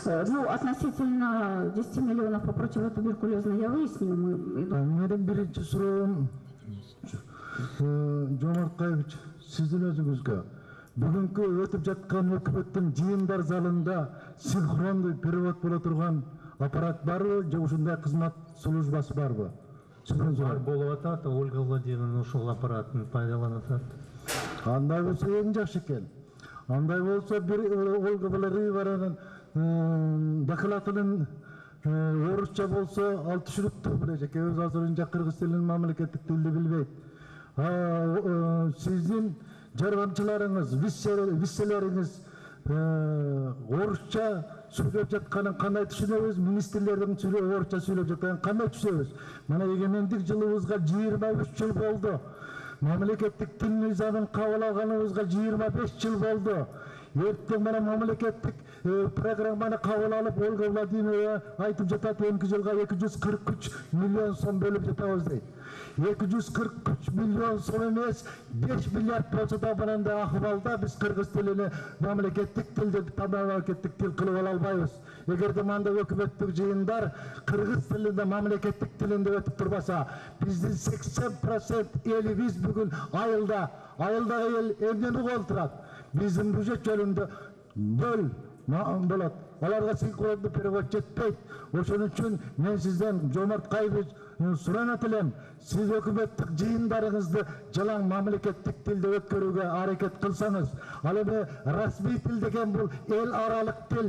Speaker 2: Ну, относительно 10 миллионов по противотуберкулезной я выясню.
Speaker 4: Менің бірінші сұрағым Жомарт Кайбич, сіздің өзіңізге. Бүгінгі өтіп жатқан өкіметтің жиындар залында синхронды перевод бола тұрған аппарат бар бы, же ушундай кызмат службасы бар бы?
Speaker 1: Бар болуп атат, Ольга Владимировна ушул аппаратын пайдаланып атат.
Speaker 4: Андай болсо эң жакшы экен. Андай болсо бир Ольга Владимировнанын докладынын орусча болсо ал түшүнүктүү билет. Өз азырынча кыргыз тилин мамлекеттик тилди билбейт. Сиздин жаргамчыларыңыз, виселериңиз орусча сүйлөп жатканын кандай түшүнөбүз, министрлердин орусча сүйлөп жатканын кандай түшүнөбүз? Мына эгемендик жылыбызга 23 жыл болду. Мамлекеттик тил мыйзамын кабыл алганыбызга 25 жыл болду. Эртең мына мамлекеттик программаны кабыл алып, Ольга Владимировна айтып жатат, 2 жылга 243 миллион сом бөлүп жатабыз дейт.
Speaker 7: 243 milyon so'm emas 5 milliard bo'lsa da bunday ahvolda biz qirg'iz tilini mamlakatlik til deb mamlakatlik til qilib ola olmaymiz. Agarda manda hukumatlik jiyinlar qirg'iz tilida mamlakatlik tilinde o'tib turmasa, bizning 80% elimiz bugun ayıldağı el emgeni o'ltiradi. Bizim budjet yolunda böl bo'ladi. Ularga sinxronda перевод etpeydi. O'shaning uchun men sizdan Jomart Qaybo'yevich so'ranatilem. Siz hukumatlik jiyinlaringizni jalan mamlakatlik tilde o'tkazishga harakat qilsangiz, albatta rasmiy til degan bu el aralik til.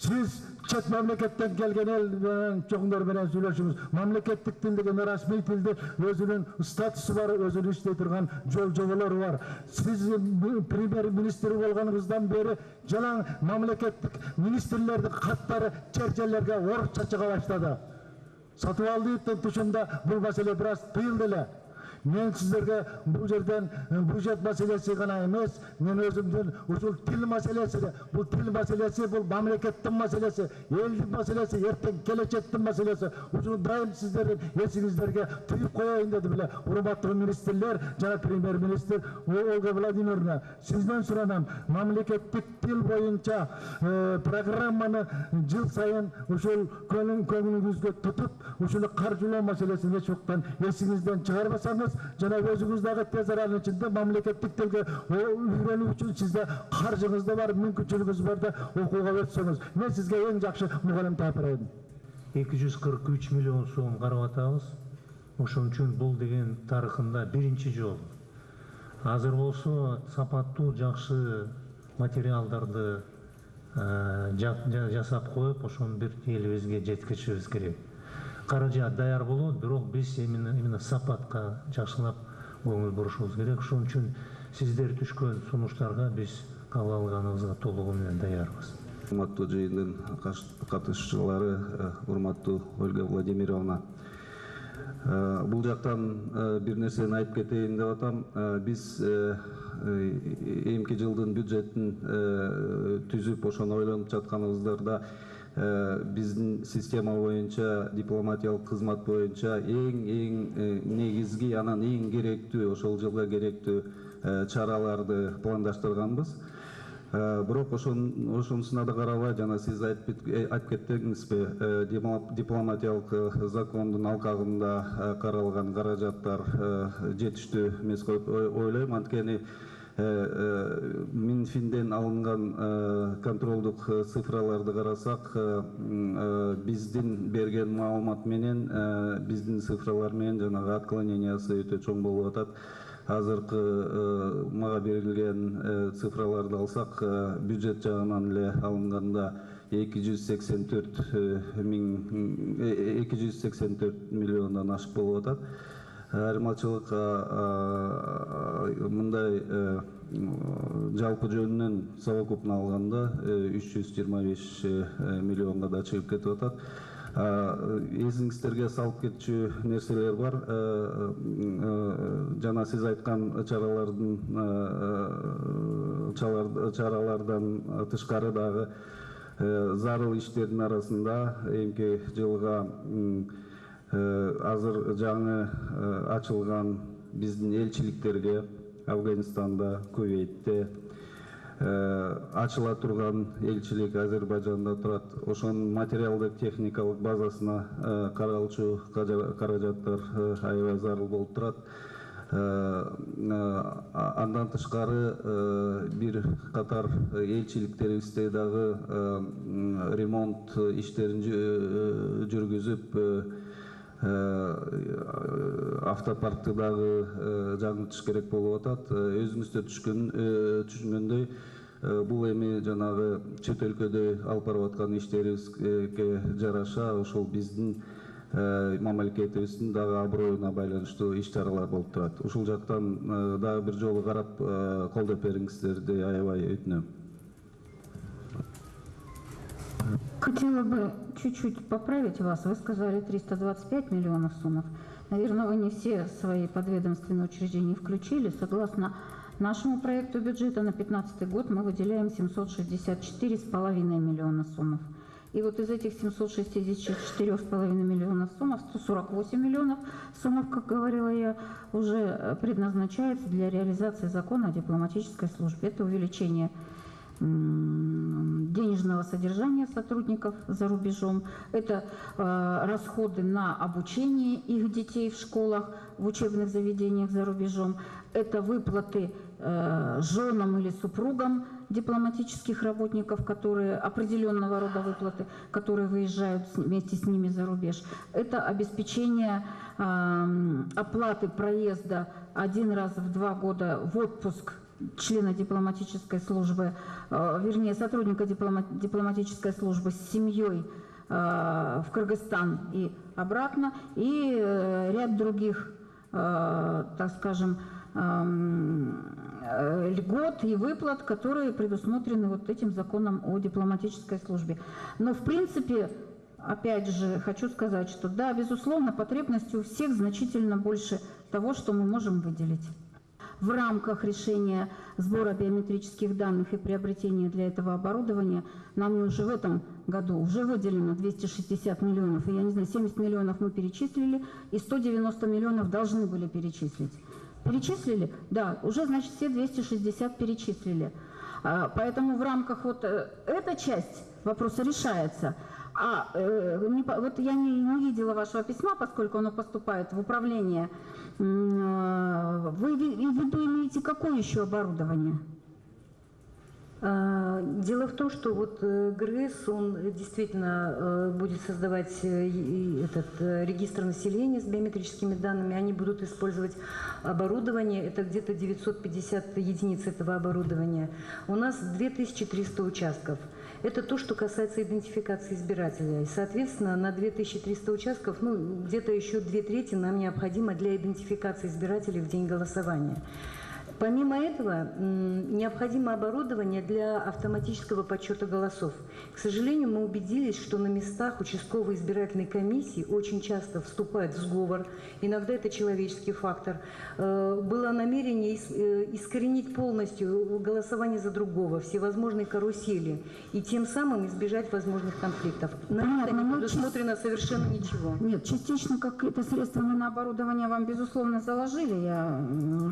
Speaker 7: Siz chet mamlakatdan kelgan el cho'nglar bilan so'rashimiz, mamlakatlik til degan rasmiy tilde o'zining statusi bor, o'zining ishlay turgan yo'l-yo'lari bor. Siz premyer ministr bo'lganingizdan beri jalan mamlakatlik ministerlarning xatlari cherchalarga o'rcha chiqa boshladi. Satib oldi tushunda bu masala biroz qiyildilar. Men sizlarga bu yerdan budjet masalasi gana emas, men o'zimdan usul til masalasi, bu til masalasi bu mamlakatning masalasi, elning masalasi, ertaga kelajakning masalasi. Usul doim sizlarga esingizlarga tuyib qo'yayın dedi bilan. Hurmatli ministerlar, janob premyer minister Olga Vladimirovna, sizdan so'ranam, mamlakatlik til bo'yicha programmani yil sayin usul ko'nglingizga tutib, usul qarjilov masalasini hech vaqtdan esingizdan chiqarmasangiz, janob o'zingizdagi tez aralni ichida mamlakatlik tilga o'rganish uchun sizda qarjingiz bor, mumkinchiligingiz borda o'quvga o'tsangiz, men sizga eng yaxshi muallim topiradim.
Speaker 1: 243 milyon so'm qarab atamiz. O'shaning uchun bu degan tarixында birinchi жол. Hozir bo'lsa sapatli yaxshi materiallarni жасап qo'yib, o'shani bir elingizga yetkazishimiz kerak. Qarajat dayar bo'ladi, biroq biz именно sapatga yaxshilab ko'ngil burishimiz kerak. Shuning uchun sizlar tushgan sunuşlarga biz qabul olganingizga to'lig'idan dayarmiz.
Speaker 8: Hurmatli jiyinning qatnashchilari, hurmatli Olga Vladimirovna. Бұл жақтан bir нәрсені айтып кетейін деп атам. Biz эмки жылдың бюджетін түзіп, ошоны ойланып жатқаныбыздарда биздин система боюнча, дипломатиялык кызмат боюнча эң негизги, анан эң керектүү, ошол жылга керектүү чараларды пландаштырганбыз. Бирок ошонусуна да карабай, жана сиз айтып кеттиңизби, дипломатиялык закондун алкагында каралган каражаттар жетиштүү эмес деп ойлойм. Анткени Минфинден алынган контролдук цифраларды карасак, биздин берген маалымат менен биздин цифралар менен жанагы отклонениясы өтө чоң болуп атат. Азыркы мага берилген цифраларды алсак, бюджет жагынан эле алынганда 284 миллиондон ашык болуп атат. Айырмачылыкка мындай жалпы жөнүнөн совокупно алганда 325 миллионга да чыгып кетип атат. Эсиңиздерге салып кетчү нерселер бар. Жана сиз айткан чаралардан тышкары дагы зарыл иштердин арасында эмки жылга азыр жаңы ачылган биздин элчиликтерге Афганистанда, Кувейтте ачыла турган элчилик Азербайжанда турат. Ошонун материалдык техникалык базасына каралчу каражаттар аябай зарыл болуп турат. Андан тышкары бир катар элчиликтерибизде дагы ремонт иштерин жүргүзүп, автопаркты дагы жаңыртыш керек болуп атат. Өзүңүздөр түшүнгөндөй, бул эми жанагы чет өлкөдө алып барып аткан иштерибизге жараша ошол биздин мамлекетибиздин дагы аброюна байланыштуу иш-чаралар болуп турат. Ушул жактан дагы бир жолу карап колдоп бериңиздерди аябай өтүнөм.
Speaker 2: Хотела бы чуть-чуть поправить вас. Вы сказали 325 миллионов сомов. Наверное, вы не все свои подведомственные учреждения включили. Согласно нашему проекту бюджета на 2015 год мы выделяем 764,5 миллиона сомов. И вот из этих 764,5 миллионов сумм, 148 миллионов сумм, как говорила я, уже предназначается для реализации закона о дипломатической службе. Это увеличение денежного содержания сотрудников за рубежом, это расходы на обучение их детей в школах, в учебных заведениях за рубежом, это выплаты женам или супругам дипломатических работников, которые определенного рода выплаты, которые выезжают вместе с ними за рубеж. Это обеспечение оплаты проезда 1 раз в 2 года в отпуск члена дипломатической службы, вернее, сотрудника дипломатической службы с семьей в Кыргызстан и обратно, и ряд других, так скажем, льгот и выплат, которые предусмотрены вот этим законом о дипломатической службе. Но, в принципе, опять же, хочу сказать, что да, безусловно, потребности у всех значительно больше того, что мы можем выделить. В рамках решения сбора биометрических данных и приобретения для этого оборудования нами уже в этом году уже выделено 260 миллионов. И я не знаю, 70 миллионов мы перечислили, и 190 миллионов должны были перечислить. Перечислили? Да, уже, значит, все 260 перечислили. Поэтому в рамках вот эта часть вопроса решается. Вот я не видела вашего письма, поскольку оно поступает в управление. Вы в виду имеете какое еще оборудование?
Speaker 9: Дело в том, что вот ГРЭС, он действительно будет создавать этот регистр населения с биометрическими данными. Они будут использовать оборудование, это где-то 950 единиц этого оборудования. У нас 2300 участков. Это то, что касается идентификации избирателя. И, соответственно, на 2300 участков, где-то еще 2/3 нам необходимо для идентификации избирателей в день голосования. Помимо этого, необходимо оборудование для автоматического подсчета голосов. К сожалению, мы убедились, что на местах участковой избирательной комиссии очень часто вступает в сговор, иногда это человеческий фактор. Было намерение искоренить полностью голосование за другого, всевозможные карусели, и тем самым избежать возможных конфликтов. На это не предусмотрено совершенно ничего.
Speaker 2: Нет, частично какие-то средства на оборудование вам, безусловно, заложили. Я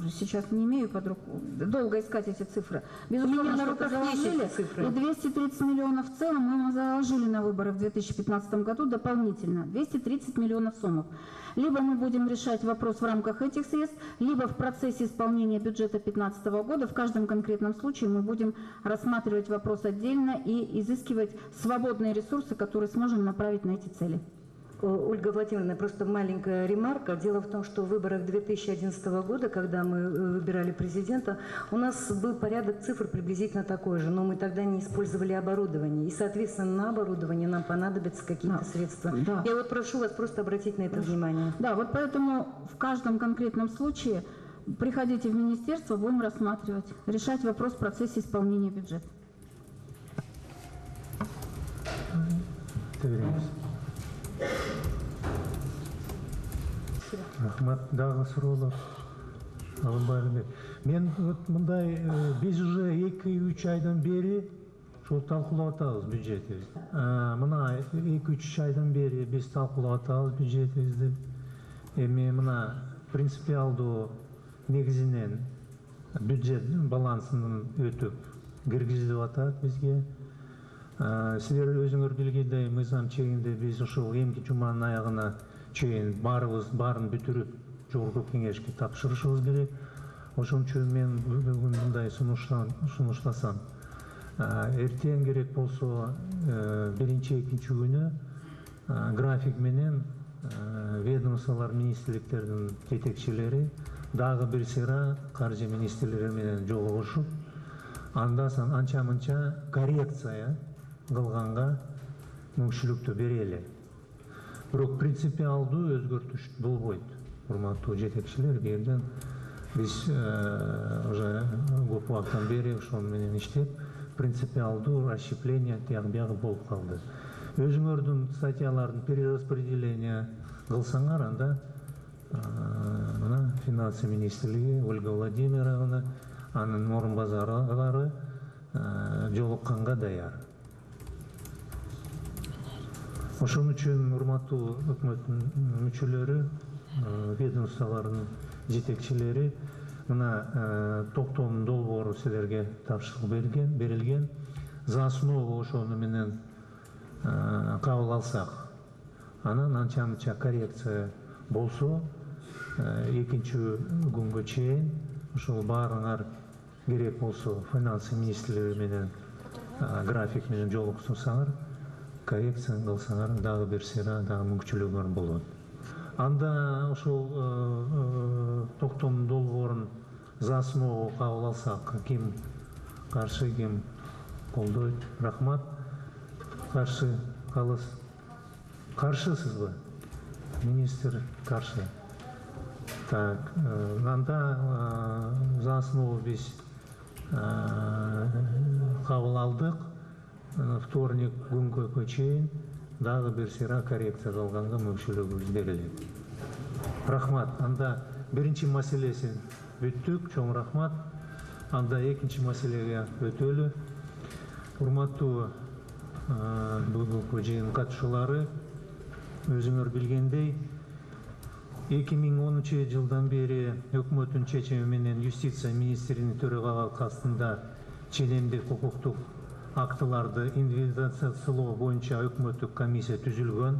Speaker 2: сейчас не имею долго искать эти цифры. Безусловно,
Speaker 9: на руках
Speaker 2: заложили,
Speaker 9: есть эти цифры.
Speaker 2: И 230 миллионов в целом мы заложили на выборы в 2015 году дополнительно. 230 миллионов сомов. Либо мы будем решать вопрос в рамках этих средств, либо в процессе исполнения бюджета 2015 года в каждом конкретном случае мы будем рассматривать вопрос отдельно и изыскивать свободные ресурсы, которые сможем направить на эти цели.
Speaker 9: Ольга Владимировна, просто маленькая ремарка. Дело в том, что в выборах 2011 года, когда мы выбирали президента, у нас был порядок цифр приблизительно такой же, но мы тогда не использовали оборудование. И, соответственно, на оборудование нам понадобятся какие-то средства.
Speaker 2: Да.
Speaker 9: Я вот прошу вас просто обратить на это внимание.
Speaker 2: Да, вот поэтому в каждом конкретном случае приходите в министерство, будем рассматривать, решать вопрос в процессе исполнения бюджета.
Speaker 1: Рахмат, дагы суроолор алынбай. Мен вот мындай биз уже 2-3 айдан бери ошол талкуулап атабыз бюджетибизди. Мына 2-3 айдан бери биз талкуулап атабыз бюджетибизди. Эми мына принципиалдуу негизинен бюджет балансынын өтүп киргизилип атат бизге. Силер өзүңөр билгендей, мыйзам чегинде биз ушул эмки жуманын аягына чейин баарын бүтүрүп жогорку кеңешке тапшырышыбыз керек. Ошон үчүн мен бүгүн мындай сунуштасам. Эртең керек болсо 1-2 күнү график менен ведомстволор, министрликтердин жетекчилери дагы бир сыйра каржы министрлери менен жолугушуп, андан соң анча-мынча коррекция кылганга мүмкүнчүлүктү берели. Бирок принципиалдуу өзгөртүш болбойт. Урматтуу жетекчилер, бирден биз уже көп убакыттан бери ошол менен иштеп, принципиалдуу расщепление тияк-бияк болуп калды. Өзүңөрдүн статьяларын перераспределение кылсаңар, анда мына финансы министрлиги Ольга Владимировна, анын орун базарлары жолукканга даяр. Ошон үчүн урматтуу өкмөттүн мүчөлөрү, ведомстволордун жетекчилери мына токтом долбоору силерге тапшырык берилген. За основу ошону менен кабыл алсак, анан анча-мынча коррекция болсо, экинчи күнгө чейин ошол баарыңар керек болсо финансы министрлиги менен график менен жолуксурсаңар, коррекция кылсаңар дагы бир сыйра дагы мүмкүнчүлүгүңөр болот. Анда ошол токтом долбоорун за основу кабыл алсак, ким каршы, ким колдойт? Рахмат. Каршы калыс. Каршысызбы? Министр каршы. Так, анда за основу биз кабыл алдык. Вторник күнгө чейин дагы бир сыйра коррекция кылганга мүмкүнчүлүгүбүз берилет. Рахмат. Анда биринчи маселесин бүттүк, чоң рахмат. Анда экинчи маселеге өтөлү. Урматтуу бүгүнкү жыйын катышуулары, өзүңөр билгендей, 2010 жылдан бери өкмөттүн чечими менен юстиция министринин төрагалык астында ченемдик укуктук актыларды индивидуализациялоо боюнча өкмөттүк комиссия түзүлгөн.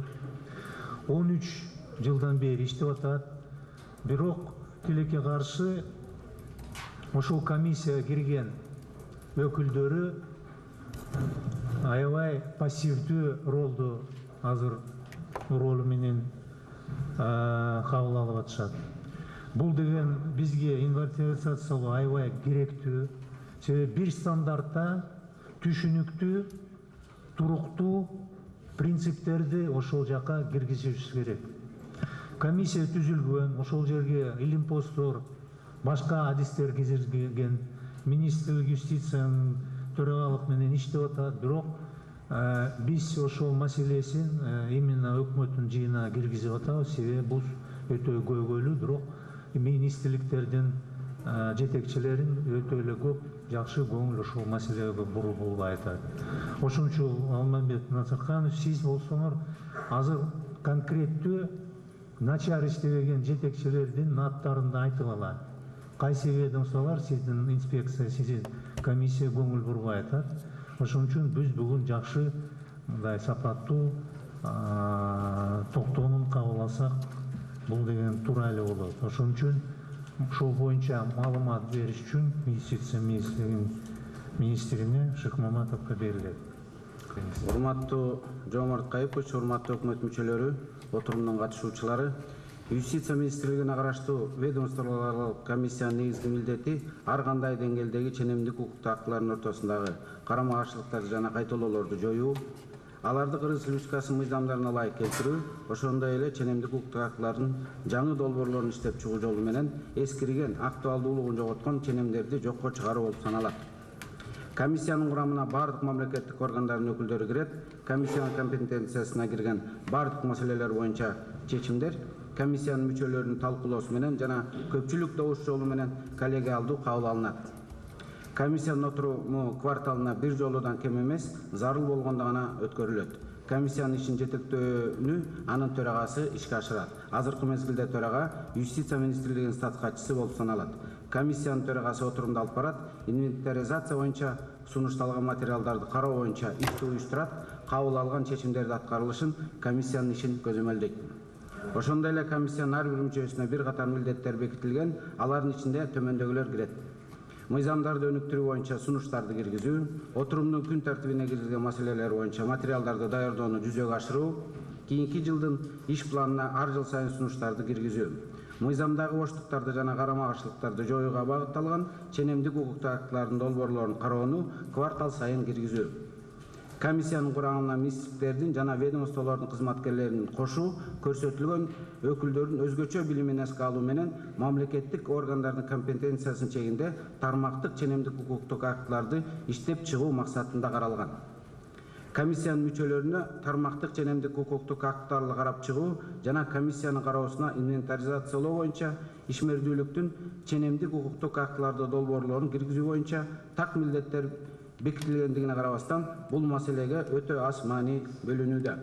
Speaker 1: 13 жылдан бери иштеп атат. Бирок тилекке каршы ошол комиссияга кирген өкүлдөрү аябай пассивдүү ролду азыр ролу менен кабыл алып атышат. Бул деген бизге инвентаризациялоо аябай керектүү. Себеби бир стандартта түшүнүктүү, туруктуу принциптерди ошол жака киргизишибиз керек. Комиссия түзүлгөн, ошол жерге илимпоздор, башка адистер киргизилген, министрлик юстициянын төрагалык менен иштеп атат. Бирок биз ошол маселесин именно өкмөттүн жыйынына киргизип атабыз. Себеби бул өтө көйгөйлүү, бирок министрликтердин жетекчилерин өтө эле көп жакшы көңүл ушул маселеге бурулбай атат. Ошон үчүн Алмамбет Насырканов, сиз болсоңор азыр конкреттүү начар иштебеген жетекчилердин аттарын айтып ала. Кайсы ведомстволор, сиздин инспекция, сиздин комиссия көңүл бурбай атат. Ошон үчүн биз бүгүн жакшы мындай сапаттуу токтомун кабыл алсак, бул деген туура эле болот. Ошон үчүн ошол боюнча маалымат бериш үчүн юстиция министрине Шыкмаматовго берилет.
Speaker 10: Урматтуу Жомарт Кайыпович, урматтуу өкмөт мүчөлөрү, отурумдун катышуучулары, юстиция министрлигине караштуу ведомстволордук комиссиянын негизги милдети ар кандай деңгээлдеги ченемдик укуктук актылардын ортосундагы карама каршылыктарды жана кайталоолорду жоюу, аларды Кыргыз Республикасынын мыйзамдарына ылайык келтирүү, ошондой эле ченемдик укуктук актылардын жаңы долбоорлорун иштеп чыгуу жолу менен эскирген, актуалдуулугун жоготкон ченемдерди жокко чыгаруу болуп саналат. Комиссиянын курамына бардык мамлекеттик органдардын өкүлдөрү кирет. Комиссиянын компетенциясына кирген бардык маселелер боюнча чечимдер комиссиянын мүчөлөрүнүн талкуулоосу менен жана көпчүлүк добуш жолу менен коллегиалдуу кабыл алынат. Комиссиянын отуруму кварталына бир жолудан кем эмес, зарыл болгондо гана өткөрүлөт. Комиссиянын ишин жетектөөнү анын төрагасы ишке ашырат. Азыркы мезгилде төрага юстиция министрлигинин статс катчысы болуп саналат. Комиссиянын төрагасы отурумду алып барат, инвентаризация боюнча сунушталган материалдарды кароо боюнча ишти уюштурат, кабыл алган чечимдерди аткарылышын комиссиянын ишин көзөмөлдөйт. Ошондой эле комиссиянын ар бир мүчөсүнө бир катар милдеттер бекитилген, алардын ичинде төмөндөгүлөр кирет. Мыйзамдарды өнүктүрүү боюнча сунуштарды киргизүү, отурумдун күн тартибине киргизилген маселелер боюнча материалдарды даярдоону жүзөгө ашыруу, кийинки жылдын иш планына ар жыл сайын сунуштарды киргизүү, мыйзамдагы боштуктарды жана карама каршылыктарды жоюуга багытталган ченемдик укуктук актылардын долбоорлорун кароону квартал сайын киргизүү. Комиссиянын курамына министрликтердин жана ведомстволордун кызматкерлерин кошуу, көрсөтүлгөн өкүлдөрдүн өзгөчө билимин эске алуу менен мамлекеттик органдардын компетенциясынын чегинде тармактык ченемдик укуктук актыларды иштеп чыгуу максатында каралган. Комиссиянын мүчөлөрүнө тармактык ченемдик укуктук актыларды карап чыгуу жана комиссиянын кароосуна инвентаризациялоо боюнча ишмердүүлүктүн ченемдик укуктук актыларды долбоорлорун киргизүү боюнча так милдеттер бекитилгендигине карабастан бул маселеге өтө аз маани бөлүнүүдө.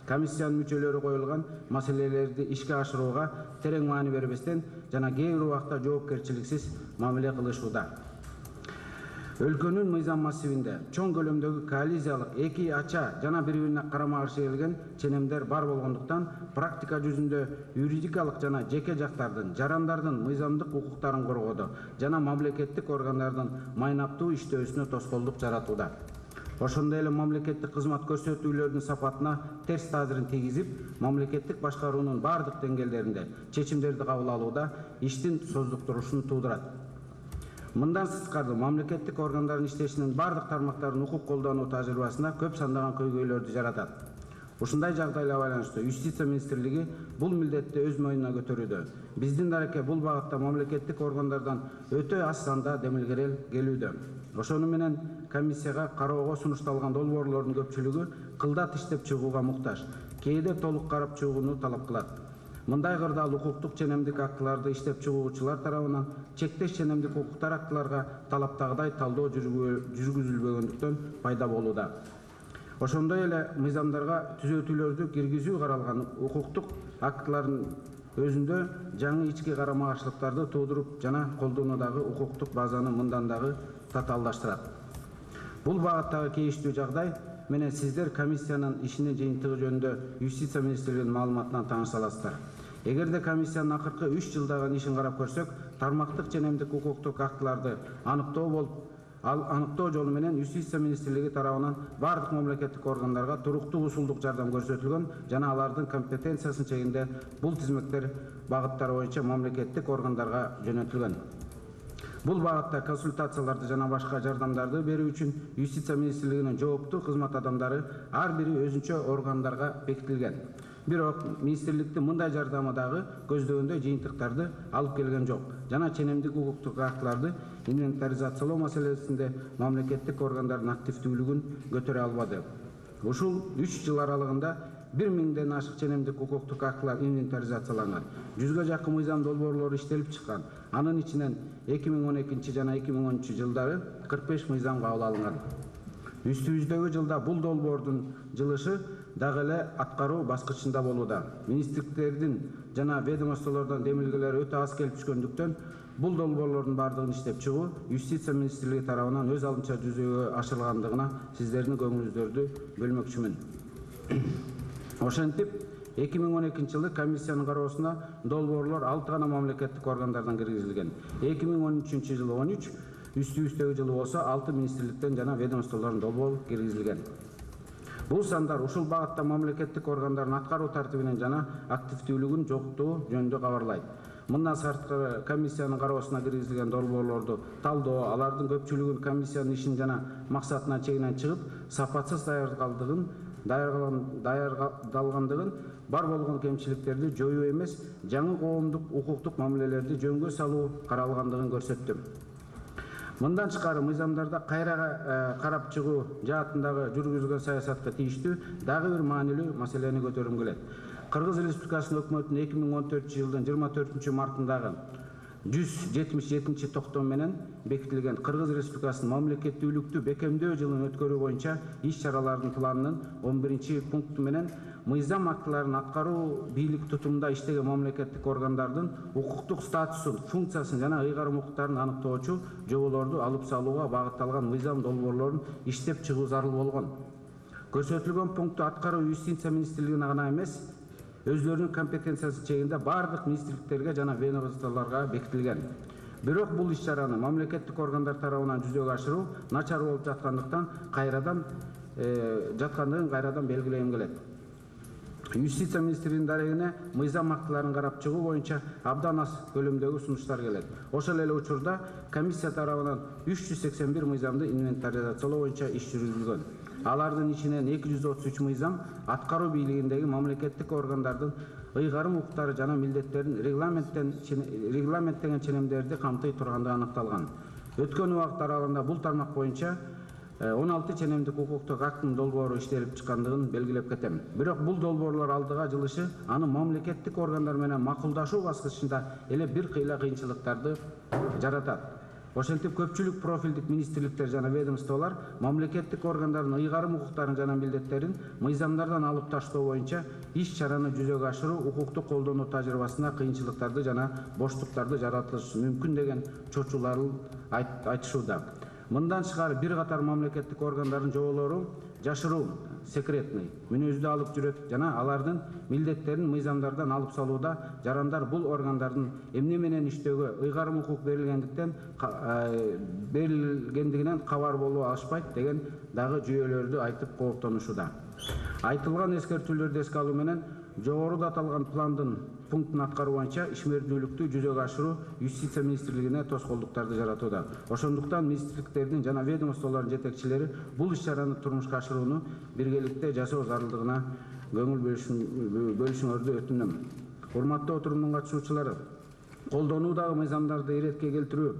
Speaker 10: комиссиянын мүчөлөрү коюлган маселелерди ишке ашырууга терең маани бербестен жана кээ бир убакта жоопкерчиликсиз мамиле кылышууда. Өлкөнүн мыйзам массивинде чоң көлөмдөгү коализиялык эки ача жана бири-бирине карама каршы келген ченемдер бар болгондуктан практика жүзүндө юридикалык жана жеке жактардын, жарандардын мыйзамдык укуктарын коргоодо жана мамлекеттик органдардын майнаптуу иштөөсүнө тоскоолдук жаратууда. Ошондой эле мамлекеттик кызмат көрсөтүүлөрдүн сапатына терс таасирин тийгизип, мамлекеттик башкаруунун бардык деңгээлдеринде чечимдерди кабыл алууда иштин создуктурушун туудурат. Мындан сырткары мамлекеттик органдардын иштешинин бардык тармактарын укук колдонуу тажрыйбасына көп сандаган көйгөйлөрдү жаратат. Ушундай жагдайга байланыштуу Юстиция министрлиги бул милдетти өз мойнуна көтөрүүдө. Биздин дареке бул багытта мамлекеттик органдардан өтө аз санда демилгерел келүүдө. Ошону менен комиссияга кароого сунушталган долбоорлордун көпчүлүгү кылдат иштеп чыгууга муктаж, кээде толук карап чыгууну талап кылат. Мындай кырдаал укуктук ченемдик актыларды иштеп чыгуучулар тарабынан чектеш ченемдик укуктар актыларга талаптагыдай талдоо жүргүзүлбөгөндүктөн пайда болууда. Ошондой эле мыйзамдарга түзөтүүлөрдү киргизүү каралган укуктук актылардын өзүндө жаңы ички карама каршылыктарды туудуруп жана колдонуудагы укуктук базаны мындан дагы татаалдаштырат. Бул багыттагы кейиштүү жагдай менен сиздер комиссиянын ишинин жыйынтыгы жөнүндө Юстиция министрлигинин маалыматынан тааныша аласыздар. Эгерде комиссиянын акыркы 3 жылдагы ишин карап көрсөк, тармактык ченемдик укуктук актыларды аныктоо жолу менен Юстиция министрлиги тарабынан бардык мамлекеттик органдарга туруктуу усулдук жардам көрсөтүлгөн жана алардын компетенциясынын чегинде бул тизметтер багыттары боюнча мамлекеттик органдарга жөнөтүлгөн. Бул багытта консультацияларды жана башка жардамдарды берүү үчүн Юстиция министрлигинин жооптуу кызмат адамдары ар бири өзүнчө органдарга бекитилген. Бирок министрликтин мындай жардамы дагы көздөгөндөй жыйынтыктарды алып келген жок жана ченемдик укуктук актыларды инвентаризациялоо маселесинде мамлекеттик органдардын активдүүлүгүн көтөрө албады. Ушул 3 жыл аралыгында 1000ден ашык ченемдик укуктук актылар инвентаризацияланган. 100га жакын мыйзам долбоорлору иштелип чыккан. Анын ичинен 2012 жана 2013 жылдары 45 мыйзам кабыл алынган. Үстүбүздөгү жылда бул долбоордун жылышы дагы эле аткаруу баскычында болууда. Министрликтердин жана ведомстволордон демилгелер өтө аз келип түшкөндүктөн бул долбоорлордун бардыгын иштеп чыгуу Юстиция министрлиги тарабынан өз алдынча жүзөгө ашырылгандыгына сиздердин көңүлүңүздөрдү бөлмөкчүмүн. Ошентип 2012 жылы комиссиянын кароосуна долбоорлор 6 гана мамлекеттик органдардан киргизилген. 2013 жылы 13, үстүбүздөгү жылы болсо 6 министрликтен жана ведомстволордун долбоор киргизилген. Бул сандар ушул багытта мамлекеттик органдардын аткаруу тартибинен жана активдүүлүгүн жоктугу жөнүндө кабарлайт. Мындан сырткары комиссиянын кароосуна киргизилген долбоорлорду талдоо, алардын көпчүлүгүн комиссиянын ишин жана максатына чегинен чыгып, сапатсыз даярдалгандыгын, бар болгон кемчиликтерди жоюу эмес, жаңы коомдук укуктук мамилелерди жөнгө салуу каралгандыгын көрсөттү. Мындан тышкары мыйзамдарда кайра карап чыгуу жаатындагы жүргүзүлгөн саясатка тийиштүү дагы бир маанилүү маселени көтөргүм келет. Кыргыз Республикасынын өкмөтүнүн 2014 жылдын 24 мартындагы 177 токтом менен бекитилген Кыргыз Республикасынын мамлекеттүүлүктү бекемдөө жылын өткөрүү боюнча иш чаралардын планынын 11 пункту менен мыйзам актыларын аткаруу бийлик тутумунда иштеген мамлекеттик органдардын укуктук статусун, функциясын жана ыйгарым укуктарын аныктоочу жоболорду алып салууга багытталган мыйзам долбоорлорун иштеп чыгуу зарыл болгон. Көрсөтүлгөн пункту аткаруу Юстиция министрлигине гана эмес, өзлөрүнүн компетенциясы чегинде бардык министрликтерге жана ведомстволорго бекитилген. Бирок бул иш-чараны мамлекеттик органдар тарабынан жүзөгө ашыруу начар болуп жаткандыгын кайрадан белгилегим келет. Юстиция министринин дарегине мыйзам актыларын карап чыгуу боюнча абдан аз көлөмдөгү сунуштар келет. Ошол эле учурда комиссия тарабынан 381 мыйзамды инвентаризациялоо боюнча иш жүргүзүлгөн. Алардын ичинен 233 мыйзам аткаруу бийлигиндеги мамлекеттик органдардын ыйгарым укуктары жана милдеттерин регламенттеген ченемдерди камтый тургандыгы аныкталган. Өткөн убакыт аралыгында бул тармак боюнча 16 ченемдик укуктук актынын долбоору иштелип чыккандыгын белгилеп кетем. Бирок бул долбоорлор алдыга жылышы аны мамлекеттик органдар менен макулдашуу баскычында эле бир кыйла кыйынчылыктарды жаратат. Ошентип көпчүлүк профилдик министрликтер жана ведомстволар мамлекеттик органдардын ыйгарым укуктарын жана милдеттерин мыйзамдардан алып таштоо боюнча иш чараны жүзөгө ашыруу укукту колдонуу тажрыйбасына кыйынчылыктарды жана боштуктарды жаратылышы мүмкүн деген чочуларын айтышууда. Мындан тышкары бир катар мамлекеттик органдардын жоболору жашыруу, секретный мүнөздү алып жүрөт жана алардын милдеттерин мыйзамдардан алып салууда жарандар бул органдардын эмне менен иштөөгө ыйгарым укук берилгендигинен кабар болуп алышпайт деген дагы жүйөлөрдү айтып кооптонушууда. Айтылган эскертүүлөрдү эске алуу менен жогоруда аталган пландын пунктун аткаруу боюнча ишмердүүлүктү жүзөгө ашыруу юстиция министрлигине тоскоолдуктарды жаратууда. Ошондуктан министрликтердин жана ведомстволордун жетекчилери бул иш-чараны турмушка ашырууну биргеликте жасоо зарылдыгына көңүл бөлүшүңөрдү өтүнөм. Урматтуу отурумдун катышуучулары, колдонуудагы мыйзамдарды иретке келтирүү,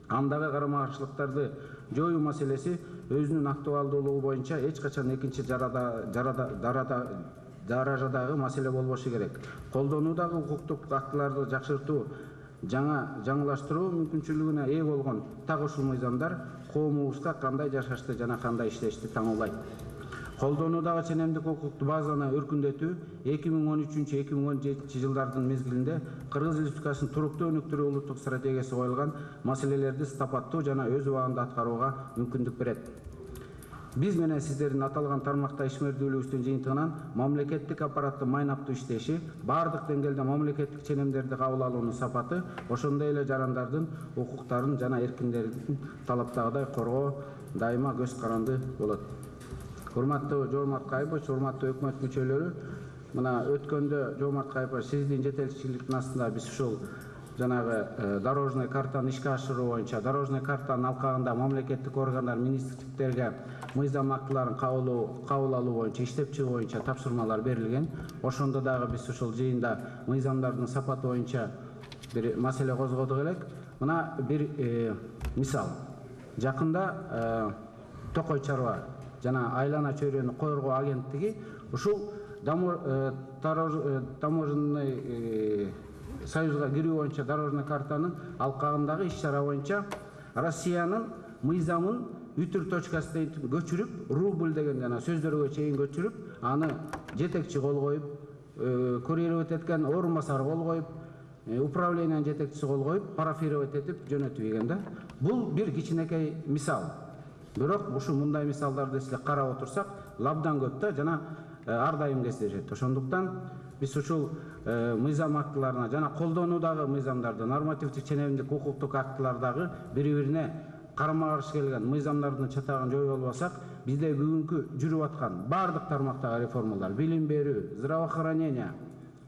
Speaker 10: андагы карама каршылыктарды жоюу маселеси өзүнүн актуалдуулугу боюнча эч качан экинчи даражадагы маселе болбошу керек. Колдонуудагы укуктук актыларды жакшыртуу, жаңылаштыруу мүмкүнчүлүгүнө ээ болгон так ушул мыйзамдар коомубузга кандай жашашты жана кандай иштешти таңуулайт. Колдонуудагы ченемдик укуктук базаны өркүндөтүү 2013-2017 жылдардын мезгилинде Кыргыз Республикасынын туруктуу өнүктүрүү улуттук стратегиясы коюлган маселелерди стапаттуу жана өз убагында аткарууга мүмкүндүк берет. Биз менен сиздердин аталган тармакта ишмердүүлүгүбүздүн жыйынтыгынан мамлекеттик аппараттын майнаптуу иштеши, бардык деңгээлде мамлекеттик ченемдерди кабыл алуунун сапаты, ошондой эле жарандардын укуктарын жана эркиндерин талаптагыдай коргоо дайыма көз каранды болот. Урматтуу Жомарт Кайыпович, урматтуу өкмөт мүчөлөрү, мына өткөндө Жомарт Кайыпович сиздин жетекчиликтин астында биз ушул жанагы дорожный картаны ишке ашыруу боюнча, дорожный картанын алкагында мамлекеттик органдар, министрликтерге мыйзам актыларын кабыл алуу боюнча, иштеп чыгуу боюнча тапшырмалар берилген. Ошондо дагы биз ушул жыйында мыйзамдардын сапаты боюнча бир маселе козгодук элек. Мына бир мисал. Жакында Токой чарба жана айлана чөйрөнү коргоо агенттиги ушул таможенный союзга кирүү боюнча дорожный картанын алкагындагы иш-чара боюнча Россиянын мыйзамын үтүр точкасына көчүрүп, рубль деген жана сөздөргө чейин көчүрүп, аны жетекчи кол коюп, курировать эткен орун басары кол коюп, управлениянын жетекчиси кол коюп, парафировать этип жөнөтүп ийген да. Бул бир кичинекей мисал. Бирок ушул мындай мисалдарды силер карап отурсак, лабдан көп да жана ар дайым кездешет. Ошондуктан биз ушул мыйзам актыларына жана колдонуудагы мыйзамдарды, нормативдик ченемдик укуктук актылардагы бири-бирине карама каршы келген мыйзамдардын чатагын жойо албасак, бизде бүгүнкү жүрүп аткан бардык тармактагы реформалар, билим берүү, здравоохранение,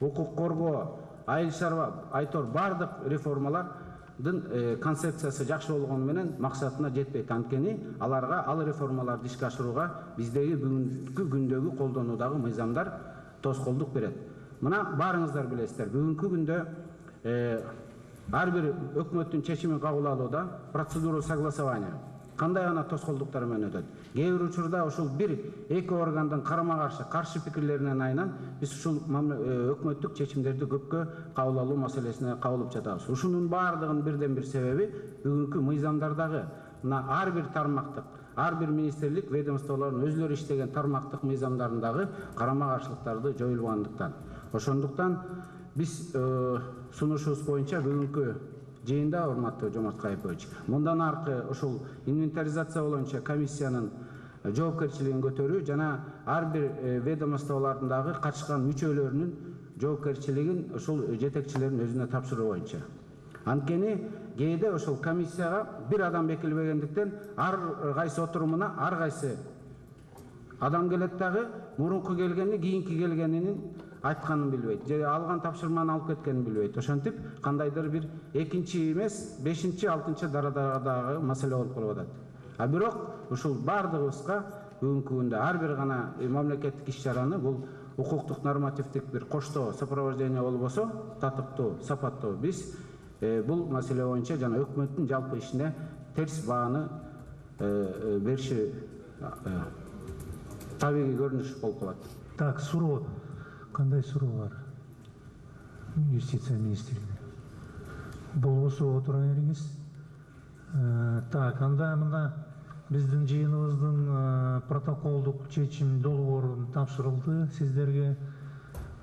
Speaker 10: укук коргоо, айыл чарба, айтор бардык реформалардын концепциясы жакшы болгону менен максатына жетпейт. Анткени аларга, ал реформаларды ишке ашырууга биздеги бүгүнкү күндөгү колдонуудагы мыйзамдар тоскоолдук берет. Мына барыңыздар билесиздер, бүгүнкү күндө ар бир өкмөттүн чечимин кабыл алууда процедура согласования кандай гана тоскоолдуктар менен өтөт. Кээ бир учурда ушул бир-эки органдын каршы пикирлеринен айынан биз ушул өкмөттүк чечимдерди көпкө кабыл алуу маселесине кабылып жатабыз. Ушунун бардыгынын бирден бир себеби бүгүнкү мыйзамдардагы мына ар бир тармактык, ар бир министрлик, ведомстволордун өзлөрү иштеген тармактык мыйзамдарындагы карама каршылыктарды жоюлгандыктан. Ошондуктан биз сунушубуз боюнча бүгүнкү жыйында, урматтуу Жомарт Кайыпович, мындан аркы ушул инвентаризация боюнча комиссиянын жоопкерчилигин көтөрүү жана ар бир ведомстволордундагы катышкан мүчөлөрүнүн жоопкерчилигин ушул жетекчилердин өзүнө тапшыруу боюнча. Анткени кээде ошол комиссияга бир адам бекилбегендиктен ар кайсы отурумуна ар кайсы адам келет дагы мурунку келгени, кийинки келгенин айтканын билбейт, же алган тапшырманы алып кеткенин билбейт. Ошентип кандайдыр бир экинчи эмес, 5-6 даражадагы маселе болуп калып атат. А бирок ушул бардыгыбызга бүгүнкү күндө ар бир гана мамлекеттик иш-чараны бул укуктук нормативдик бир коштоо, сопровождение болбосо, татыктуу, сапаттуу биз бул маселе боюнча жана өкмөттүн жалпы ишине терс бааны бериши табигый көрүнүш болуп калат.
Speaker 1: Так, суроо. Кандай суроо бар? Юстиция министрлиги. Болбосо отура бериңиз. Так, анда мына биздин жыйыныбыздын протоколдук чечим долбоору тапшырылды сиздерге.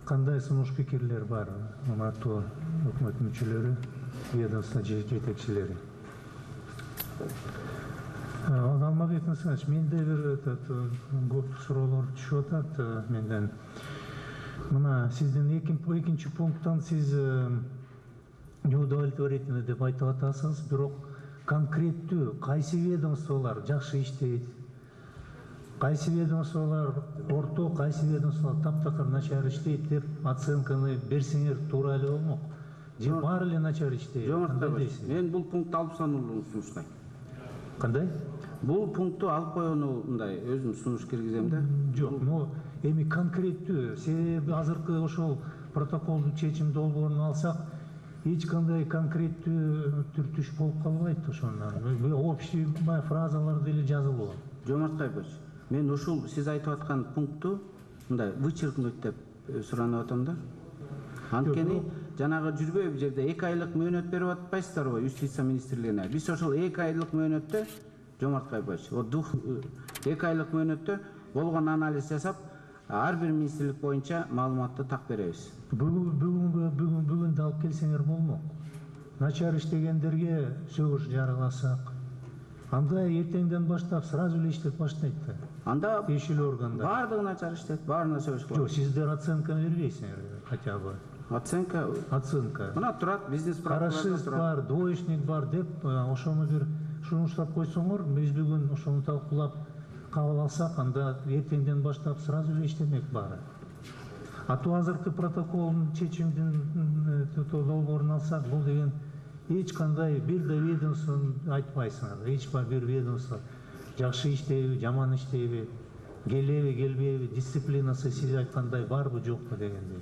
Speaker 1: Кандай сунуш пикирлер бар, урматтуу өкмөт мүчөлөрү, ведомство жетекчилери? Алмазбек Насырович, менде бир көп суроолор түшүп атат менден. Мына сиздин экинчи пункттан сиз неудовлетворительный деп айтып атасыз, бирок конкреттүү кайсы ведомстволор жакшы иштейт, кайсы ведомстволор орто, кайсы ведомстволор таптакыр начар иштейт деп оценканы берсеңер туура эле болмок. Же баары эле начар иштейт?
Speaker 10: Мен бул пунктты алып сануулууну сунуштайм.
Speaker 1: Кандай?
Speaker 10: Бул пунктту алып коюуну мындай өзүм сунуш киргизем да.
Speaker 1: Жок, эми конкреттүү, себеби азыркы ошол протоколдук чечим долбоорун алсак, эч кандай конкреттүү түртүш болуп калбайт ошондон. Общий фразалар деле жазылуу.
Speaker 10: Жомарт Кайпович, мен ушул сиз айтып аткан пунктту мындай вычеркнуть деп суранып атам да. Анткени жанагы жүрбөй бул жерде 2 айлык мөөнөт берип атпайсыздарбы юстиция министрлигине? Биз ошол 2 айлык мөөнөттө, Жомарт Кайпович, 2 айлык мөөнөттө болгон анализ жасап, ар бир министрлик боюнча маалыматты так беребиз.
Speaker 1: Бүгүн да алып келсеңер болмок. Начар иштегендерге сөгүш жарыяласак, анда эртеңден баштап сразу эле иштеп баштайт да.
Speaker 10: Анда
Speaker 1: тиешелүү органдар
Speaker 10: баардыгы начар иштейт, баарына сөгүш кылат.
Speaker 1: Жок, сиздер оценка бербейсиңер хотя бы.
Speaker 10: Оценка. Мына турат, бизнес
Speaker 1: практикаларда турат. Бар, двоечник бар деп, ошону бир сунуштап койсоңор, биз бүгүн ошону талкуулап кабыл алсак, анда эртеңден баштап сразу эле иштемек баары. Атуу азыркы протоколдун чечимдин долбоорун алсак, бул деген эч кандай бир да ведомствону айтпайсыңар. Эч бир ведомство жакшы иштейби, жаман иштейби, келеби, келбейби, дисциплинасы сиз айткандай барбы, жокпу дегендей.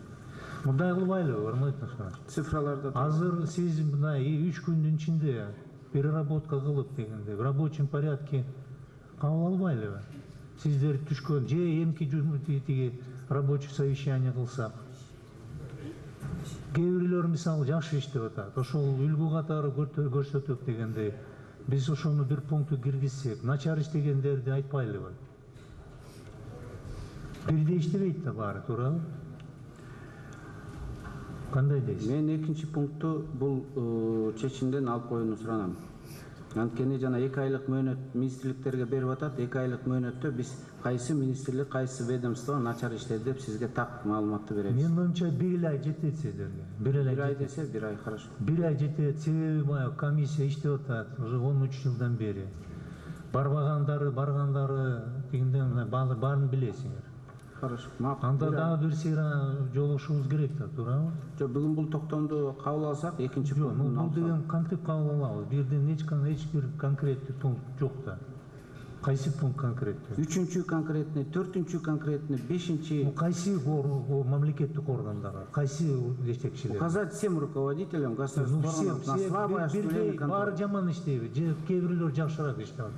Speaker 1: Мындай кылбайлыбы, урматтуу
Speaker 10: цифраларда?
Speaker 1: Азыр сиз мындай 3 күндүн ичинде переработка кылып дегендей, в рабочем порядке кабыл албайлыбы? Сиздер түшкөн же эмки рабочий совещание кылсак. Кээ бирлөр мисалы жакшы иштеп атат, ошол үлгү катары көрсөтөт дегендей. Биз ошону бир пункту киргизсек, начар иштегендерди айтпайлыбы? Бирдей иштебейт да баары, туурабы? Кандай дейсиз?
Speaker 10: Мен экинчи пунктту бул чечимден алып коюуну суранам. Анткени жана 2 айлык мөөнөт министрликтерге берип атат, 2 айлык мөөнөттө биз кайсы министрлик, кайсы ведомство начар иштеди деп сизге так маалыматты беребиз.
Speaker 1: Менин оюмча 1 ай жетет сиздерге.
Speaker 10: 1 ай десе 1 ай, хорошо.
Speaker 1: 1 ай жетет, себеби баягы комиссия иштеп атат уже 13 жылдан бери. Барбагандары, баргандары дегенден баарын билесиңер.
Speaker 10: Хорошо.
Speaker 1: Анда дагы бир сыйра жолугушубуз керек да, туурабы?
Speaker 10: Жок, бүгүн бул токтомду кабыл алсак, экинчи пунктун
Speaker 1: бул деген кантип кабыл алабыз? Бирден эч бир конкреттүү пункт жок да. Кайсы пункт конкреттүү?
Speaker 10: 3-чү конкретный, 4-чү конкретный, 5-чи.
Speaker 1: Кайсы мамлекеттик органдарга, кайсы жетекчилер?
Speaker 10: Указать всем руководителям государственных органов на слабое осуществление контроля.
Speaker 1: Баары жаман иштейби, же кээ бирлөр жакшыраак иштеп атат?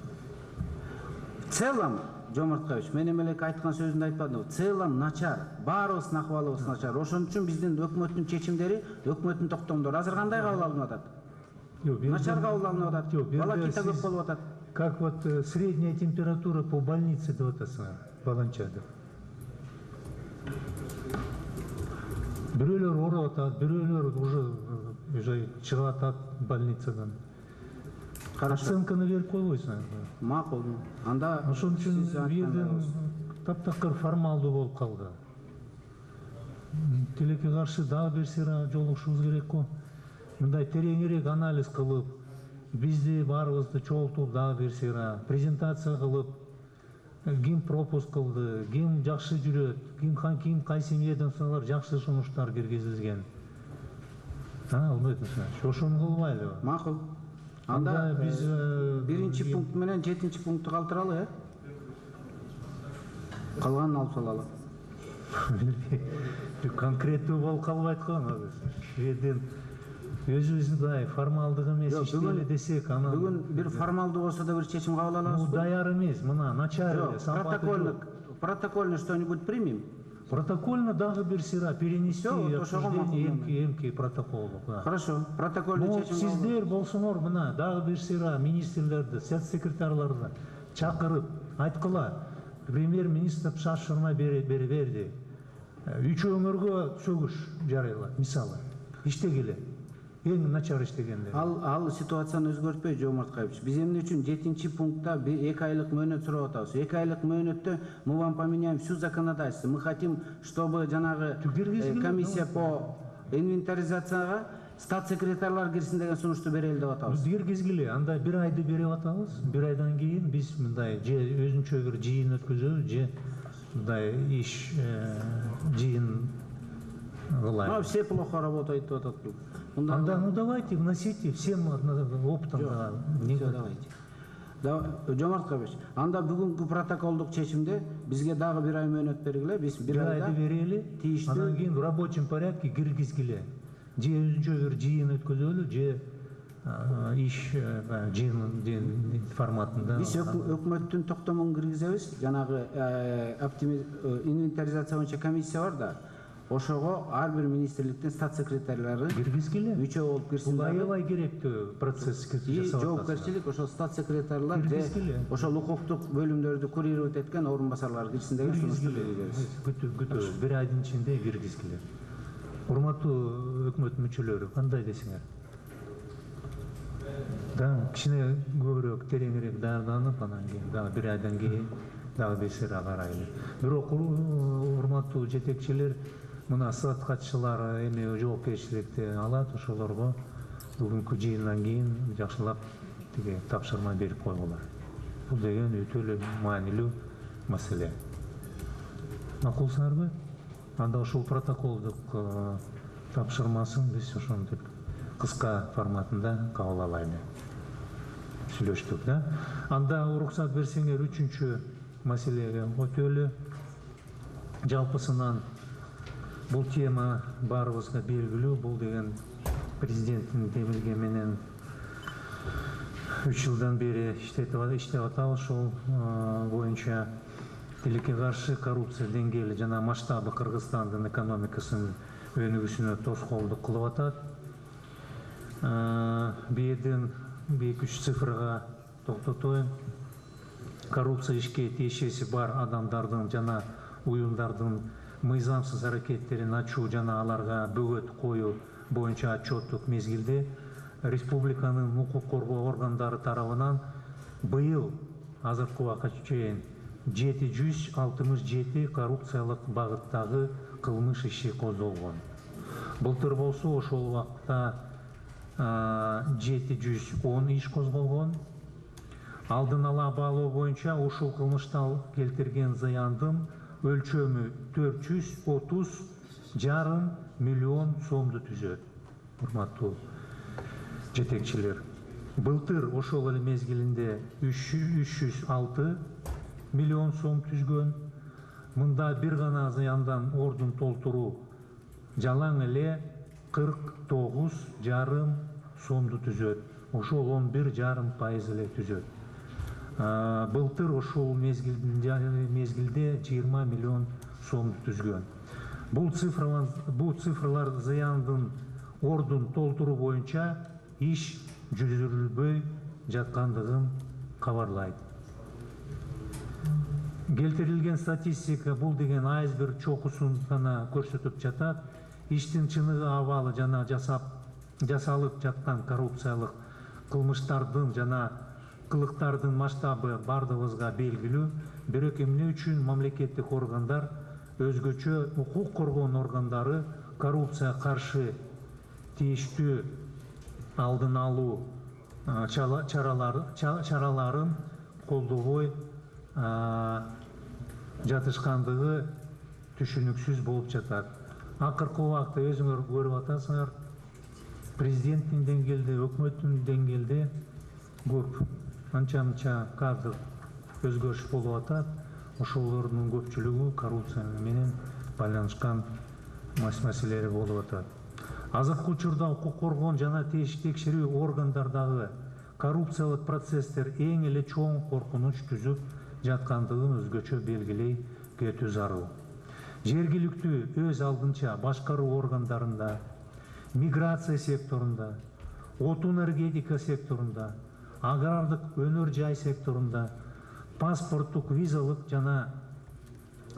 Speaker 10: В целом, Жомарт Кайпович, мен эмелек айткан сөзүндү айтпадым. В целом начар, баарыбыздын акыбалыбыз начар. Ошон үчүн биздин өкмөттүн чечимдери, өкмөттүн токтомдору азыр кандай кабыл алынып атат? Начар кабыл алынып атат. Волокита көп болуп атат.
Speaker 1: Как вот средняя температура по больнице деп атасыңар, баланчада. Бирөөлөр ооруп атат, бирөөлөр уже чыгып атат больницадан. Оценканы берип койбойсуңар.
Speaker 10: Макул. Анда
Speaker 1: ошон үчүн бирден таптакыр формалдуу болуп калды. Тилекке каршы дагы бир сыйра жолугушубуз керек го. Мындай тереңирээк анализ кылып, бизди баарыбызды чогултуп дагы бир сыйра презентация кылып, ким пропуск кылды, ким жакшы жүрөт, ким кайсы ведомстволор жакшы сунуштар киргизилген. Ошону кылбайлыбы?
Speaker 10: Макул. Анда биз 1-чи пункт менен 7-чи пунктты калтыралы, э? Калганын алып салалы.
Speaker 1: Конкреттүү болуп калбайт го. Бирден өзүбүздүн формалдык эмес иштели десек, анан
Speaker 10: бүгүн бир формалдуу болсо да бир чечим кабыл алабыз.
Speaker 1: Бул даяр эмес, мына начар
Speaker 10: протокольно что-нибудь примем.
Speaker 1: Протокольно дагы бир сыра перенести
Speaker 10: Жок, ошого макулдуу.
Speaker 1: эмки протоколдук.
Speaker 10: Хорошо, протокольный
Speaker 1: Но
Speaker 10: чечим.
Speaker 1: сиздер болсоңор мына дагы бир сыра министрлерди, статс секретарларды чакырып айткыла. Премьер-министр шашырма берди. Үч өңөргө сөгүш жарыйла, мисалы. Иштегиле. Эң начар иштегендер.
Speaker 10: Ал ситуацияны өзгөртпөй, Жомарт Кайыпович. Биз эмне үчүн 7-чи пунктта 2 айлык мөөнөт сурап атабыз. 2 айлык мөөнөттө мы вам поменяем всю законодательство. Мы хотим, чтобы жанагы комиссия по инвентаризацияга статс-секретарлар кирсин деген сунушту берели деп атабыз.
Speaker 1: Киргизгиле, анда бир айды берип атабыз. Бир айдан кийин биз мындай же өзүнчө бир жыйын өткөзөбүз, же мындай иш жыйын кылайбыз.
Speaker 10: Все плохо работают деп атат.
Speaker 1: Анда, ну давайте, вносите всем опытом.
Speaker 10: Давайте. Жомарт Кайыпович, анда бүгүнкү протоколдук чечимде бизге дагы бир ай мөөнөт бергиле, биз бир айда
Speaker 1: берели, андан кийин в рабочем порядке киргизгиле. Же өзүнчө бир жыйын өткөзөлү, же иш жыйын форматында.
Speaker 10: Биз өкмөттүн токтомун киргизебиз, жанагы инвентаризация боюнча комиссия бар да. Ошого ар бир министрликтин статс-секретарлары
Speaker 1: киргизгиле.
Speaker 10: Үчөө болуп кирсин.
Speaker 1: Бул аябай керектүү процесс жасап.
Speaker 10: Жоопкерчилик ошол статс-секретарлар же ошол укуктук бөлүмдөрдү курировать эткен орун басарлар кирсин деген сунушту беребиз.
Speaker 1: Күтөбүз. Бир айдын ичинде киргизгиле. Урматтуу өкмөт мүчөлөрү, кандай десиңер? Да, кичине көбүрөөк, тереңирээк даярданып, анан кийин дагы бир айдан кийин дагы бесира карайлы. Бирок урматтуу жетекчилер мына сот катчылары эми жоопкерчиликти алат, ошолорго бүгүнкү жыйындан кийин жакшылап тиги тапшырма берип койгула. Бул деген өтө эле маанилүү маселе. Макулсыңарбы? Анда ошол протоколдук тапшырмасын биз ошентип кыска форматында кабыл алайлы. Сүйлөштүк, да? Анда уруксат берсеңер үчүнчү маселеге өтөлү. Жалпысынан бул тема баарыбызга белгилүү. Бул деген президенттин демилге менен 3 жылдан бери иштеп атабыз. Ошол боюнча тилекке каршы коррупция деңгээли жана масштабы Кыргызстандын экономикасынын өнүгүүсүнө тоскоолдук кылып атат. Бирден 2-3 цифрга токтотоюн. Коррупция ишке тиешеси бар адамдардын жана уюмдардын мыйзамсыз аракеттерин ачуу жана аларга бөгөт коюу боюнча отчеттук мезгилде республиканын укук коргоо органдары тарабынан быйыл азыркы убакытка чейин 767 коррупциялык багыттагы кылмыш иши козголгон. Былтыр болсо ошол убакта 710 иш козголгон. Алдын ала баалоо боюнча ушул кылмыштан келтирген зыяндын өлчөмү 430,5 миллион сомду түзөт. Урматтуу жетекчилер, былтыр ошол эле мезгилинде 306 миллион сом түзгөн. Мында бир гана зыяндан ордун толтуруу жалаң эле 49,5 сомду түзөт. Ошол 11,5% эле түзөт. Былтыр ошол мезгилде 20 миллион сомду түзгөн. Бул цифрлар зыяндын ордун толтуруу боюнча иш жүргүзүлбөй жаткандыгын кабарлайт. Келтирилген статистика бул деген айсберг чокусун гана көрсөтүп жатат. Иштин чыныгы абалы жана жасалып жаткан коррупциялык кылмыштардын жана кылыктардын масштабы бардыгыбызга белгилүү. Бирок эмне үчүн мамлекеттик органдар, өзгөчө укук коргоо органдары коррупция каршы тийиштүү алдын алуу чараларын колдобой жатышкандыгы түшүнүксүз болуп жатат. Акыркы убакта өзүңөр көрүп атасыңар, президенттин деңгээлде, өкмөттүн деңгээлде көп анча-мынча кадр өзгөрүш болуп атат. Ошолордун көпчүлүгү коррупция менен байланышкан маселелери болуп атат. Азыркы учурда укук коргоо жана текшерүү органдардагы коррупциялык процесстер эң эле чоң коркунуч түзүп жаткандыгын өзгөчө белгилей кетүү зарыл. жергиликтүү өз алдынча башкаруу органдарында, миграция секторунда, отун энергетика секторунда, агрардык өнөр жай секторунда, паспорттук, визалык жана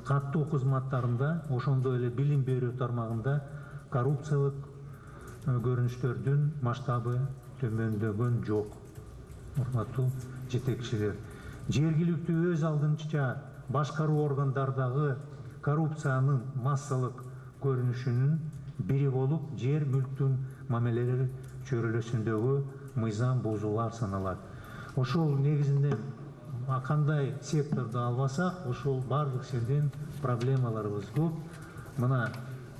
Speaker 1: каттуу кызматтарында, ошондой эле билим берүү тармагында коррупциялык көрүнүштөрдүн масштабы төмөндөгөн жок. Урматтуу жетекчилер, жергиликтүү өз алдынча башкаруу органдардагы коррупциянын массалык көрүнүшүнүн бири болуп, жер мүлктүн мамилелери чөйрөлөсүндөгү мыйзам бузуулар саналат. Ошол негизинен кандай секторду албасак, ошол бардык жерден проблемаларыбыз көп. Мына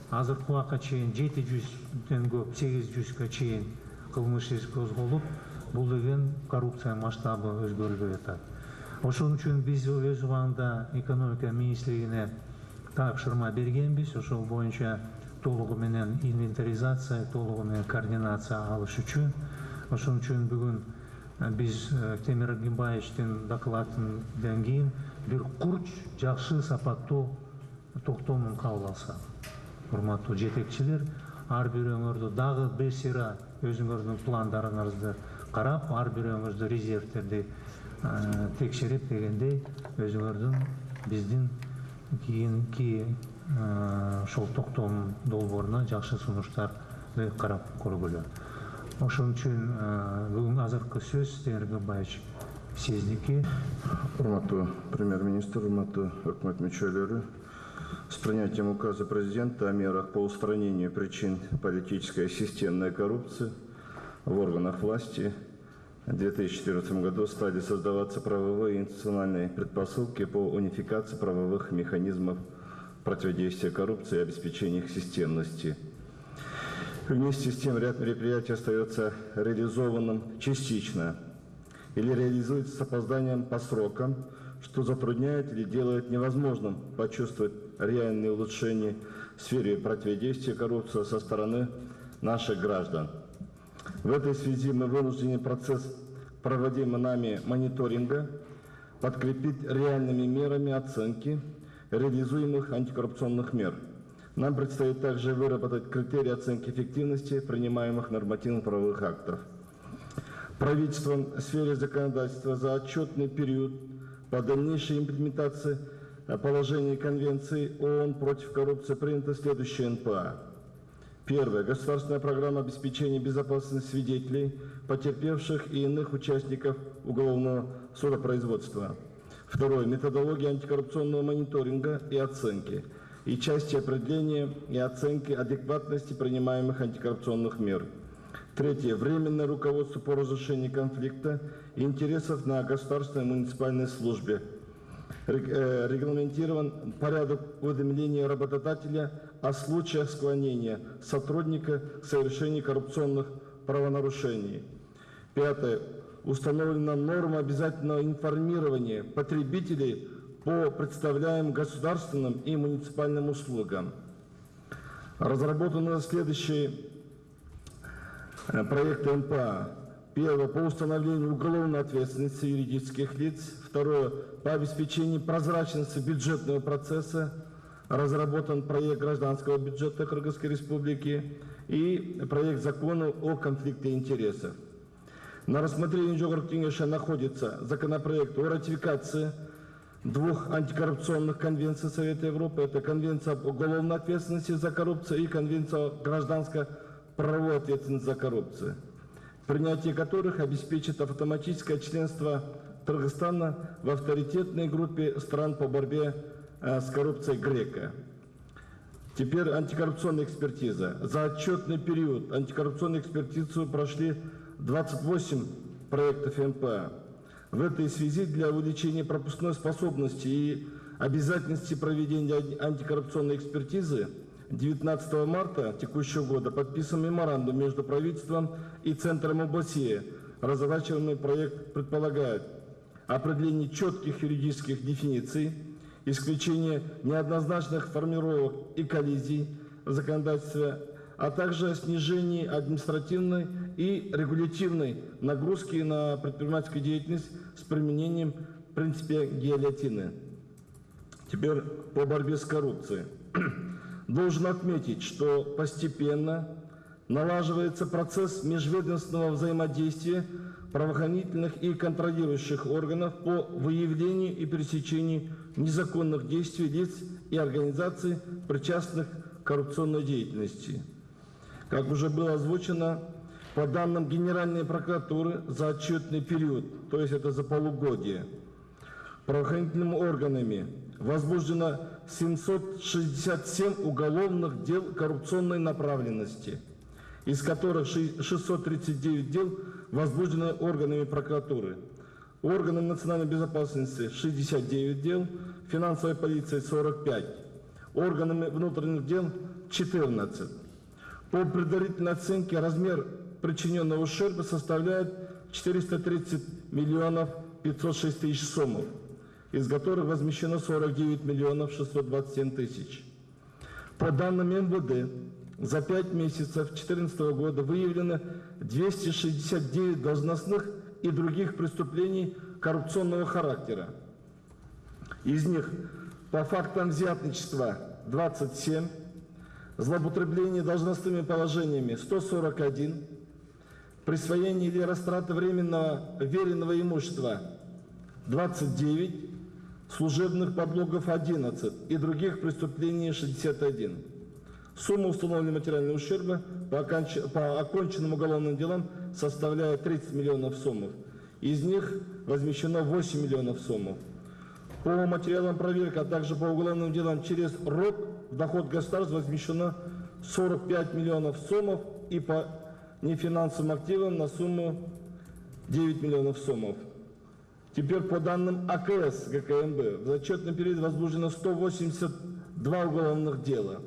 Speaker 1: азыркы убакка чейин 700дөн көп, 800га чейин кылмыш иш козголуп, бул деген коррупция масштабы өзгөрүлбөй атат. Ошон үчүн биз өз убагында экономика министрлигине тапшырма бергенбиз, ошол боюнча толугу менен инвентаризация, толугу менен координация алыш үчүн. Ошон үчүн бүгүн биз Темир Акимбаевичтин докладынан кийин бир курч жакшы сапаттуу токтомун кабыл алса. Урматтуу жетекчилер, ар бир өңөрдө дагы бир сыйра өзүңөрдүн пландарыңызды карап, ар бир өңөрдө резервтерди текшерип дегендей, өзүңөрдүн биздин кийинки ошол токтом долбооруна жакшы сунуштарды карап көргүлө. Ошон үчүн бүгүн азыркы сөз Темир Акимбаевич сиздики.
Speaker 11: Урматтуу премьер-министр, урматтуу өкмөт мүчөлөрү, с принятием указа президента о мерах по устранению причин политической и системной коррупции в органах власти в 2014 году стали создаваться правовые и институциональные предпосылки по унификации правовых механизмов противодействия коррупции и обеспечения их системности. Вместе с тем ряд мероприятий остается реализованным частично или реализуется с опозданием по срокам, что затрудняет или делает невозможным почувствовать реальные улучшения в сфере противодействия коррупции со стороны наших граждан. В этой связи мы вынуждены процесс проводимого нами мониторинга подкрепить реальными мерами оценки реализуемых антикоррупционных мер. Нам предстоит также выработать критерии оценки эффективности принимаемых нормативно-правовых актов. Правительством в сфере законодательства за отчетный период по дальнейшей имплементации положений Конвенции ООН против коррупции принято следующее НПА. Первое. Государственная программа обеспечения безопасности свидетелей, потерпевших и иных участников уголовного судопроизводства. Второе. Методология антикоррупционного мониторинга и оценки и части определения и оценки адекватности принимаемых антикоррупционных мер. Третье. Временное руководство по разрешению конфликта и интересов на государственной и муниципальной службе. Регламентирован порядок уведомления работодателя о случаях склонения сотрудника к совершению коррупционных правонарушений. Пятое. Установлена норма обязательного информирования потребителей по представляемым государственным и муниципальным услугам. Разработаны следующие проекты НПА. Первое. По установлению уголовной ответственности юридических лиц. Второе. По обеспечению прозрачности бюджетного процесса. Разработан проект гражданского бюджета Кыргызской Республики и проект закона о конфликте интересов. На рассмотрении Жогорку Кеңеша находится законопроект о ратификации двух антикоррупционных конвенций Совета Европы. Это Конвенция об уголовной ответственности за коррупцию и Конвенция о гражданско-правовой ответственности за коррупцию, принятие которых обеспечит автоматическое членство Кыргызстана в авторитетной группе стран по борьбе с коррупцией ГРЕКО. Теперь антикоррупционная экспертиза. За отчетный период антикоррупционную экспертизу прошли 28 проектов НПА. В этой связи для увеличения пропускной способности и обязательности проведения антикоррупционной экспертизы 19 марта текущего года подписан меморандум между правительством и Центром ОБСЕ. Разрабатываемый проект предполагает определение четких юридических дефиниций, исключение неоднозначных формулировок и коллизий в законодательстве, а также снижение административной и регулятивной нагрузки на предпринимательскую деятельность с применением принципа гильотины. Теперь по борьбе с коррупцией. Должен отметить, что постепенно налаживается процесс межведомственного взаимодействия правоохранительных и контролирующих органов по выявлению и пресечению незаконных действий лиц и организаций, причастных к коррупционной деятельности. Как уже было озвучено, по данным Генеральной прокуратуры за отчетный период, то есть это за полугодие, правоохранительными органами возбуждено 767 уголовных дел коррупционной направленности, из которых 639 дел возбуждены органами прокуратуры, органами национальной безопасности 69 дел, финансовой полиции 45, органами внутренних дел 14. По предварительной оценке размер причиненного ущерба составляет 430 миллионов 506 тысяч сомов, из которых возмещено 49 миллионов 627 тысяч. По данным МВД, за 5 месяцев 2014 года выявлено 269 должностных и других преступлений коррупционного характера. Из них по фактам взятничества 27, злоупотребление должностными положениями 141, присвоение или растрата временного веренного имущества 29, служебных подлогов 11 и других преступлений 61. Сумма установленного материального ущерба по оконченным уголовным делам составляет 30 миллионов сомов. Из них возмещено 8 миллионов сомов. По материалам проверки, а также по уголовным делам через РОК в доход государства возмещено 45 миллионов сомов и по нефинансовым активам на сумму 9 миллионов сомов. Теперь по данным АКС ГКМБ в зачетный период возбуждено 182 уголовных дела.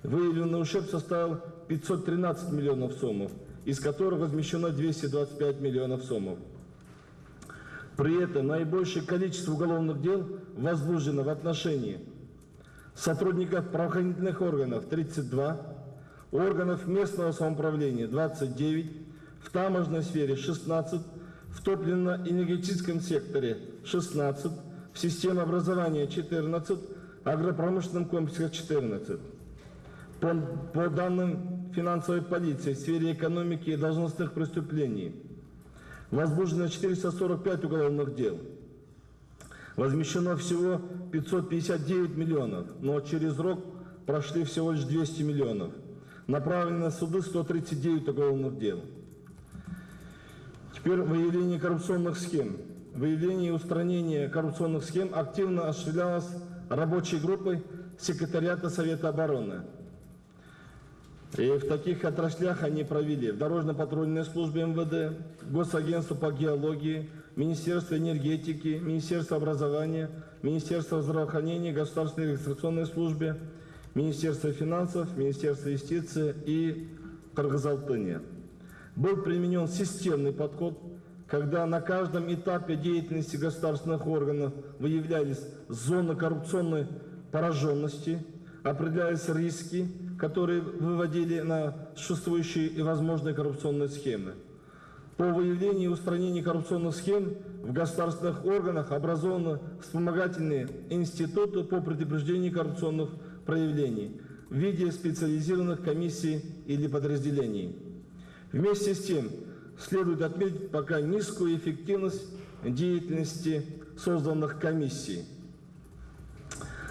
Speaker 11: Выявленный ущерб составил 513 миллионов сомов, из которых возмещено 225 миллионов сомов. При этом наибольшее количество уголовных дел возбуждено в отношении сотрудников правоохранительных органов 32, органов местного самоуправления 29, в таможенной сфере 16, в топливно-энергетическом секторе 16, в системе образования 14, агропромышленном комплексе 14. По данным финансовой полиции в сфере экономики и должностных преступлений возбуждено 445 уголовных дел. Возмещено всего 559 миллионов, но через РОК прошли всего лишь 200 миллионов. Направлено на суды 139 уголовных дел. Теперь выявление коррупционных схем. Выявление и устранение коррупционных схем активно осуществлялось рабочей группой секретариата Совета обороны. И в таких отраслях они провели в дорожно-патрульной службе МВД, Госагентство по геологии, Министерство энергетики, Министерство образования, Министерство здравоохранения, Государственной регистрационной службе, Министерство финансов, Министерство юстиции и Кыргыз-Алтыни. Был применен системный подход, когда на каждом этапе деятельности государственных органов выявлялись зоны коррупционной пораженности, определялись риски, которые выводили на существующие и возможные коррупционные схемы. По выявлению и устранению коррупционных схем в государственных органах образованы вспомогательные институты по предупреждению коррупционных проявлений в виде специализированных комиссий или подразделений. Вместе с тем, следует отметить пока низкую эффективность деятельности созданных комиссий.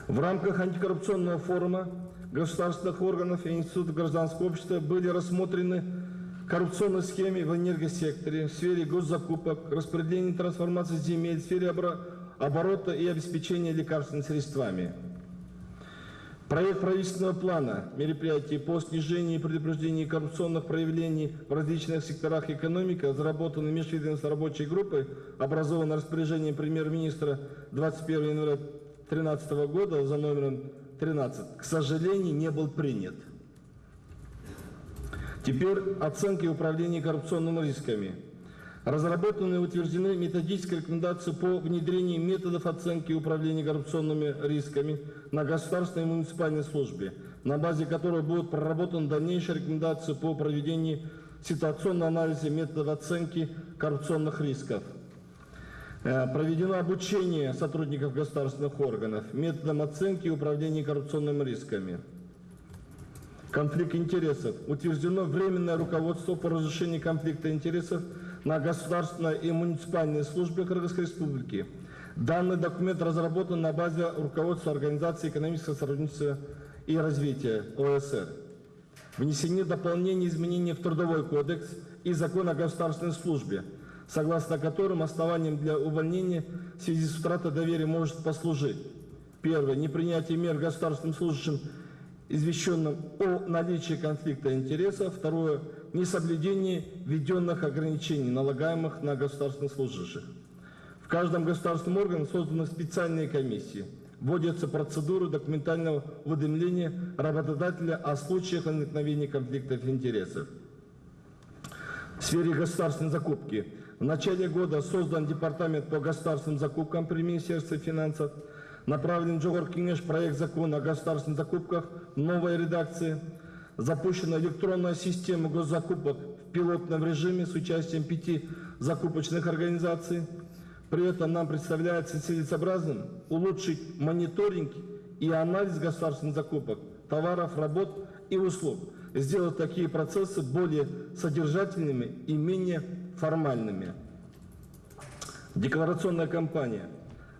Speaker 11: В рамках антикоррупционного форума государственных органов и институтов гражданского общества были рассмотрены коррупционные схемы в энергосекторе, в сфере госзакупок, распределения и трансформации земель, в сфере оборота и обеспечения лекарственными средствами. Проект правительственного плана мероприятий по снижению и предупреждению коррупционных проявлений в различных секторах экономики, разработанный межведомственной рабочей группой, образованной распоряжением премьер-министра 21 января 2013 года за номером 13, к сожалению, не был принят. Теперь оценки управления коррупционными рисками. Разработаны и утверждены методические рекомендации по внедрению методов оценки и управления коррупционными рисками на государственной и муниципальной службе, на базе которой будут проработаны дальнейшие рекомендации по проведению ситуационного анализа методов оценки коррупционных рисков.
Speaker 12: Проведено обучение сотрудников государственных органов методом оценки и управления коррупционными рисками. Конфликт интересов. Утверждено временное руководство по разрешению конфликта интересов на государственной и муниципальной службе Кыргызской Республики. Данный документ разработан на базе руководства Организации экономического сотрудничества и развития ОСР. Внесены дополнения и изменения в Трудовой кодекс и Закон о государственной службе, согласно которым основанием для увольнения в связи с утратой доверия может послужить: первое, непринятие мер государственным служащим, извещенным о наличии конфликта интересов; второе, несоблюдение введенных ограничений, налагаемых на государственных служащих. В каждом государственном органе созданы специальные комиссии. Вводятся процедуры документального уведомления работодателя о случаях возникновения конфликтов интересов. В сфере государственной закупки. В начале года создан департамент по государственным закупкам при Министерстве финансов. Направлен Жогорку Кеңеш проект закона о государственных закупках в новой редакции. Запущена электронная система госзакупок в пилотном режиме с участием 5 закупочных организаций. При этом нам представляется целесообразным улучшить мониторинг и анализ государственных закупок, товаров, работ и услуг, сделать такие процессы более содержательными и менее формальными. Декларационная кампания.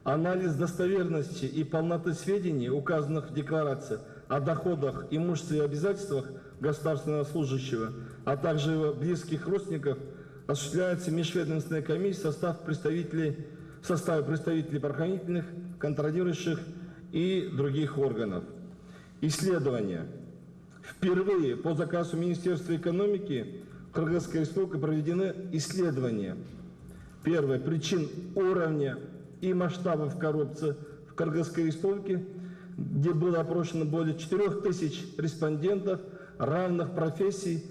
Speaker 12: Анализ достоверности и полноты сведений, указанных в декларации о доходах, имуществе и обязательствах государственного служащего, а также его близких родственников, осуществляется межведомственная комиссия в составе представителей правоохранительных, контролирующих и других органов. Исследования. Впервые по заказу Министерства экономики Кыргызской Республики проведены исследования. Первое. Причин уровня и масштабов коррупции в Кыргызской Республике, где было опрошено более 4000 респондентов равных профессий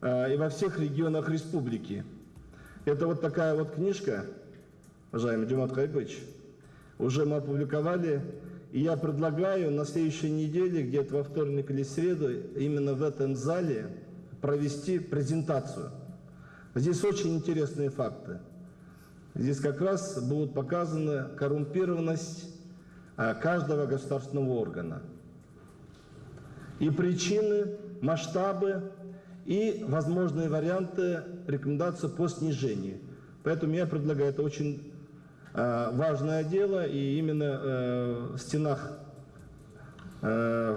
Speaker 12: и во всех регионах республики. Это вот такая вот книжка, уважаемый Жомарт Кайыпович, уже мы опубликовали, и я предлагаю на следующей неделе, где-то во вторник или среду, именно в этом зале провести презентацию. Здесь очень интересные факты. Здесь как раз будут показаны коррумпированность каждого государственного органа. И причины, масштабы, и возможные варианты рекомендаций по снижению. Поэтому я предлагаю, это очень важное дело, и именно в стенах в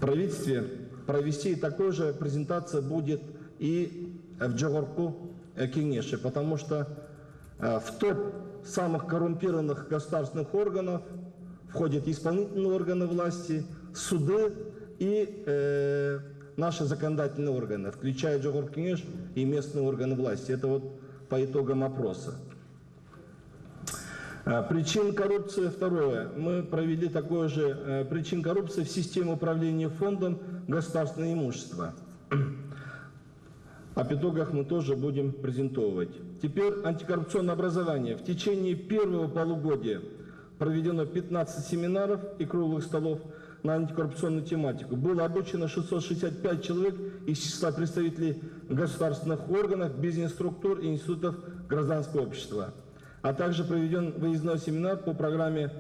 Speaker 12: правительстве провести такой же презентация будет и в Жогорку Кеңеше, потому что в топ самых коррумпированных государственных органов входят исполнительные органы власти, суды и наши законодательные органы, включая Жогорку Кеңеш и местные органы власти. Это вот по итогам опроса. Причин коррупции. Второе. Мы провели такое же причин коррупции в системе управления фондом государственного имущества. Об итогах мы тоже будем презентовать. Теперь антикоррупционное образование. В течение первого полугодия проведено 15 семинаров и круглых столов на антикоррупционную тематику. Было обучено 665 человек из числа представителей государственных органов, бизнес-структур и институтов гражданского общества. А также проведен выездной семинар по программе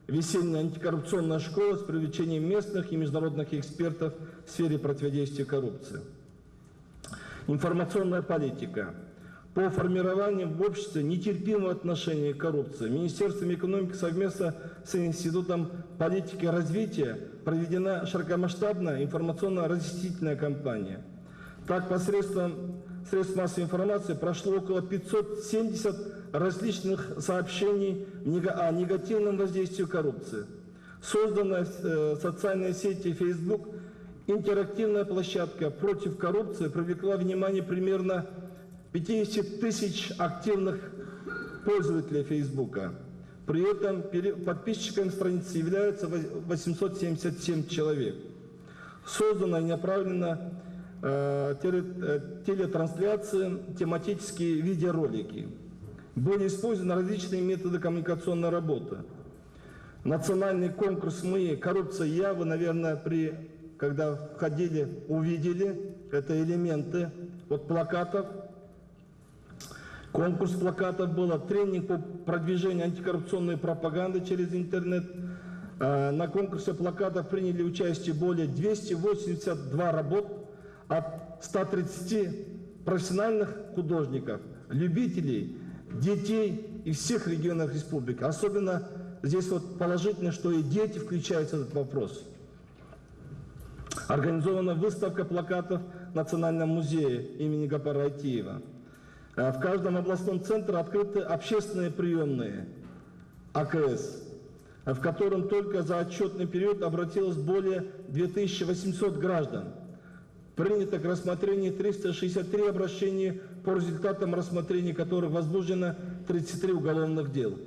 Speaker 12: «Весенняя антикоррупционная школа» с привлечением местных и международных экспертов в сфере противодействия коррупции. Информационная политика. По формированию в обществе нетерпимого отношения к коррупции Министерством экономики совместно с Институтом политики и развития проведена широкомасштабная информационно-разъяснительная кампания. Так, посредством средств массовой информации прошло около 570 различных сообщений о негативном воздействии коррупции. Создана в социальной сети Facebook интерактивная площадка против коррупции привлекла внимание примерно 50 тысяч активных пользователей Фейсбука. При этом подписчиками страницы являются 877 человек. Создана и направлена телетрансляции, тематические видеоролики. Были использованы различные методы коммуникационной работы. Национальный конкурс «Мы. Коррупция. Я». Вы, наверное, когда входили, увидели. Это элементы от плакатов. Конкурс плакатов был, тренинг по продвижению антикоррупционной пропаганды через интернет. На конкурсе плакатов приняли участие более 282 работ от 130 профессиональных художников, любителей, детей из всех регионов республики. Особенно здесь вот положительно, что и дети включаются в этот вопрос. Организована выставка плакатов в Национальном музее имени Гапара Айтиева. В каждом областном центре открыты общественные приемные АКС, в котором только за отчетный период обратилось более 2800 граждан. Принято к рассмотрению 363 обращения, по результатам рассмотрения которых возбуждено 33 уголовных дел.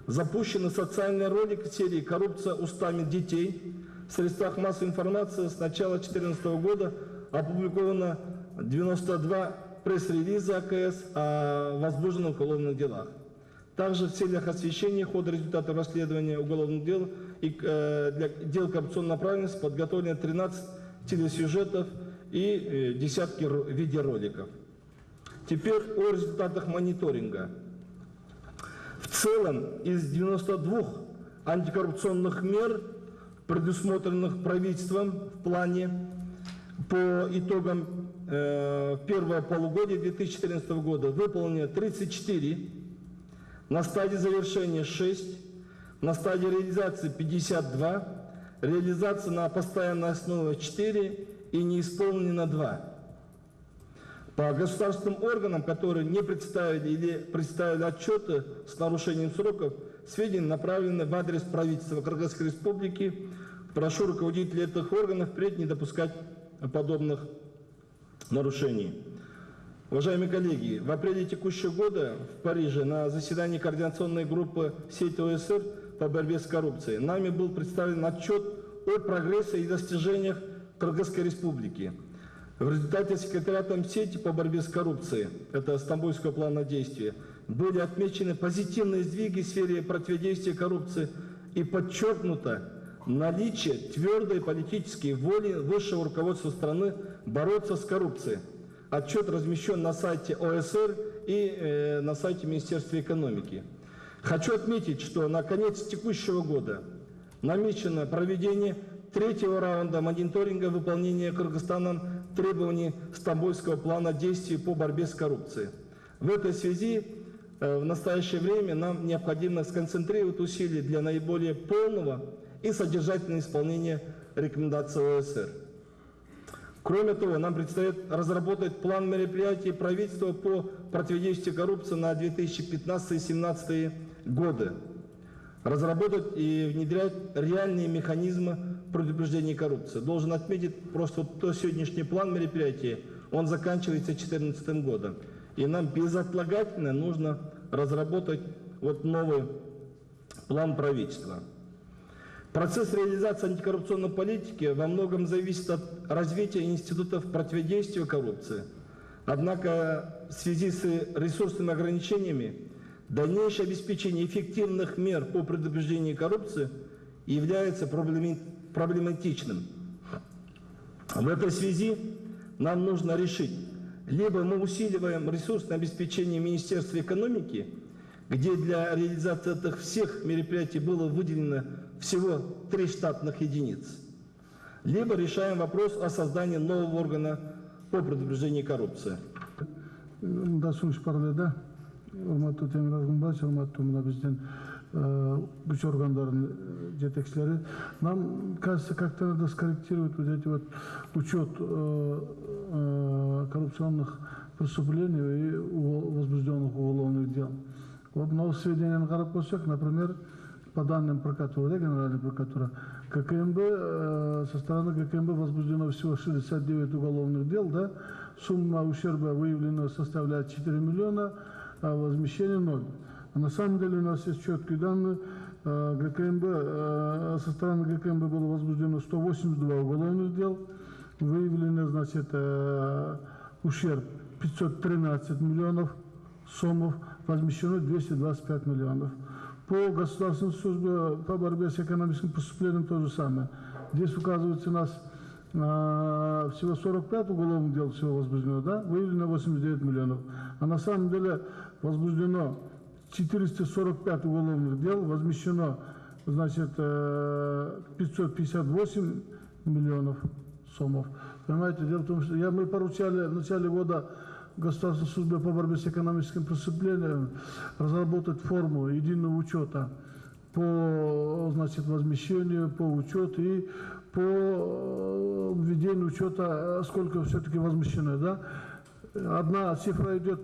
Speaker 12: Запущены социальные ролики серии «Коррупция устами детей». В средствах массовой информации с начала 2014 года опубликовано 92 пресс-релиза АКС о возбужденных уголовных делах. Также в целях освещения хода результатов расследования уголовных дел и для дел коррупционной направленности подготовлено 13 телесюжетов и десятки видеороликов. Теперь о результатах мониторинга. В целом из 92 антикоррупционных мер, предусмотренных правительством в плане по итогам первого полугодия 2014 года, выполнено 34, на стадии завершения 6, на стадии реализации 52, реализация на постоянной основе 4 и не исполнено 2. По государственным органам, которые не представили или представили отчеты с нарушением сроков, сведения направлены в адрес правительства Кыргызской Республики. Прошу руководителей этих органов впредь не допускать подобных нарушений. Уважаемые коллеги, в апреле текущего года в Париже на заседании координационной группы сети ОСР по борьбе с коррупцией нами был представлен отчет о прогрессе и достижениях Кыргызской Республики. В результате секретариатом сети по борьбе с коррупцией, это Стамбульского плана действия, были отмечены позитивные сдвиги в сфере противодействия коррупции и подчеркнуто наличие твердой политической воли высшего руководства страны бороться с коррупцией. Отчет размещен на сайте ОСР и на сайте Министерства экономики. Хочу отметить, что на конец текущего года намечено проведение третьего раунда мониторинга выполнения Кыргызстаном требований Стамбульского плана действий по борьбе с коррупцией. В этой связи в настоящее время нам необходимо сконцентрировать усилия для наиболее полного и содержательного исполнения рекомендаций ОСР. Кроме того, нам предстоит разработать план мероприятий правительства по противодействию коррупции на 2015-2017 годы, разработать и внедрять реальные механизмы предупреждения коррупции. Должен отметить, просто вот сегодняшний план мероприятий, он заканчивается 2014 годом. И нам безотлагательно нужно разработать вот новый план правительства. Процесс реализации антикоррупционной политики во многом зависит от развития институтов противодействия коррупции. Однако в связи с ресурсными ограничениями дальнейшее обеспечение эффективных мер по предупреждению коррупции является проблематичным. В этой связи нам нужно решить, либо мы усиливаем ресурсное обеспечение Министерства экономики, где для реализации этих всех мероприятий было выделено всего 3 штатных единиц, либо решаем вопрос о создании нового органа по предупреждению коррупции.
Speaker 4: Урматтуу Темир Аргынбаевич, урматтуу мына биздин күч органдарынын жетекчилери, нам кажется, как-то надо скорректировать вот эти вот учет коррупционных преступлений и возбужденных уголовных дел. Вот на сведения карап көрсөк, например, по данным прокуратуры, Генеральной прокуратуры, ГКМБ, со стороны ГКМБ возбуждено всего 69 уголовных дел, да? Сумма ущерба выявленного составляет 4 миллиона, а возмещение 0. А на самом деле у нас есть четкие данные. ГКМБ, со стороны ГКМБ было возбуждено 182 уголовных дел, выявлено, значит, ущерб 513 миллионов сомов, возмещено 225 миллионов. По государственной службе по борьбе с экономическим преступлением то же самое. Здесь указывается у нас всего 45 уголовных дел всего возбуждено, да? Выявлено 89 миллионов. А на самом деле возбуждено 445 уголовных дел, возмещено, значит, 558 миллионов сомов. Понимаете, дело в том, что мы поручали в начале года Государственной службе по борьбе с экономическим преступлением разработать форму единого учета по, значит, возмещению, по учету и по введению учета, сколько все-таки возмещено, да? Одна цифра идет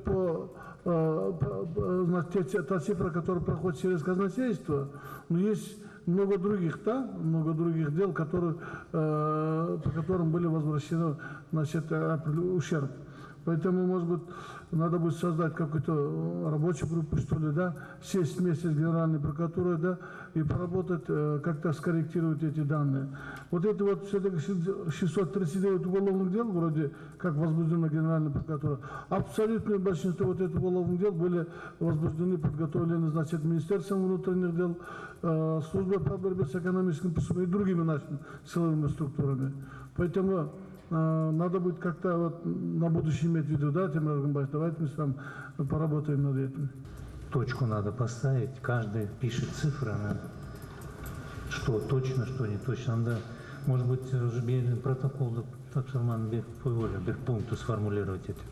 Speaker 4: значит, та цифра, которая проходит через казначейство, но есть много других, да, много других дел, которые, по которым были возвращены, значит, ущерб. Поэтому, может быть, надо будет создать какую-то рабочую группу, что ли, да, сесть вместе с Генеральной прокуратурой, да, и поработать, как-то скорректировать эти данные. Вот это вот все-таки 639 уголовных дел, вроде как возбуждено Генеральной прокуратурой, абсолютное большинство вот этих уголовных дел были возбуждены, подготовлены, значит, Министерством внутренних дел, Службой по борьбе с экономическим преступлением и другими нашими силовыми структурами. Поэтому надо будет как-то вот на будущее иметь в виду, да, Тимур Аргамбаевич, давайте мы с вами поработаем над этим.
Speaker 1: Точку надо поставить, каждый пишет цифры, что точно, что не точно. Надо, может быть, уже протокол Тапшырман бір пункту сформулировать это,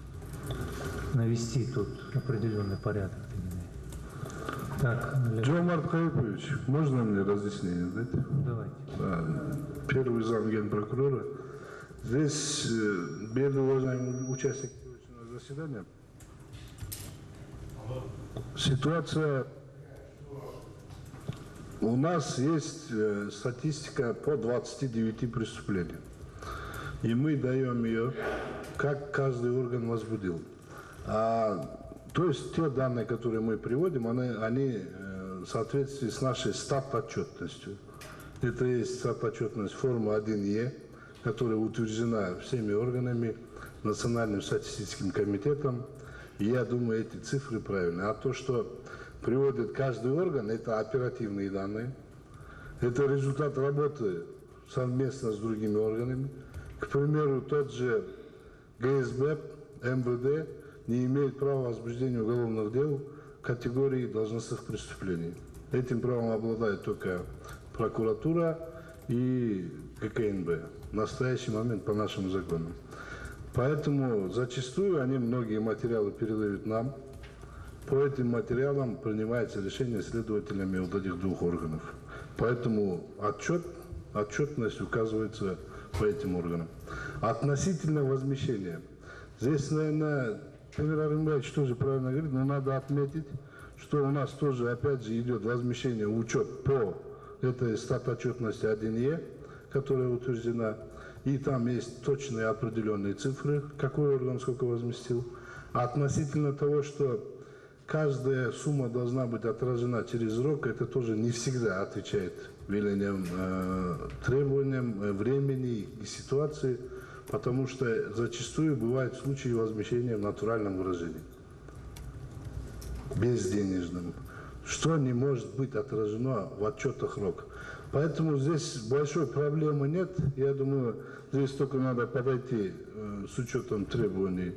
Speaker 1: навести тут определенный порядок. Так,
Speaker 13: Жомарт Кайыпович, можно мне разъяснение дать?
Speaker 1: Давайте.
Speaker 13: Первый зам генпрокурора. Здесь, бедные уважаемые участники заседания, ситуация, у нас есть статистика по 29 преступлениям, и мы даем ее, как каждый орган возбудил. То есть те данные, которые мы приводим, они в соответствии с нашей стат-отчетностью. Это есть стат-отчетность форма 1Е, которая утверждена всеми органами, Национальным статистическим комитетом. И я думаю, эти цифры правильные. А то, что приводит каждый орган, это оперативные данные. Это результат работы совместно с другими органами. К примеру, тот же ГСБ, МВД не имеет права возбуждения уголовных дел категории должностных преступлений. Этим правом обладает только прокуратура и ГКНБ в настоящий момент по нашим законам. Поэтому зачастую они многие материалы передают нам. По этим материалам принимается решение следователями вот этих двух органов. Поэтому отчетность указывается по этим органам. Относительно возмещения. Здесь, наверное, Тимур Аргамбаевич тоже правильно говорит, но надо отметить, что у нас тоже, опять же, идет возмещение, учет по этой стат-отчетности 1Е, которая утверждена, и там есть точные определенные цифры, какой орган сколько возместил. А относительно того, что каждая сумма должна быть отражена через срок, это тоже не всегда отвечает велениям, требованиям времени и ситуации, потому что зачастую бывают случаи возмещения в натуральном выражении, безденежном, что не может быть отражено в отчетах РОК. Поэтому здесь большой проблемы нет. Я думаю, здесь только надо подойти с учетом требований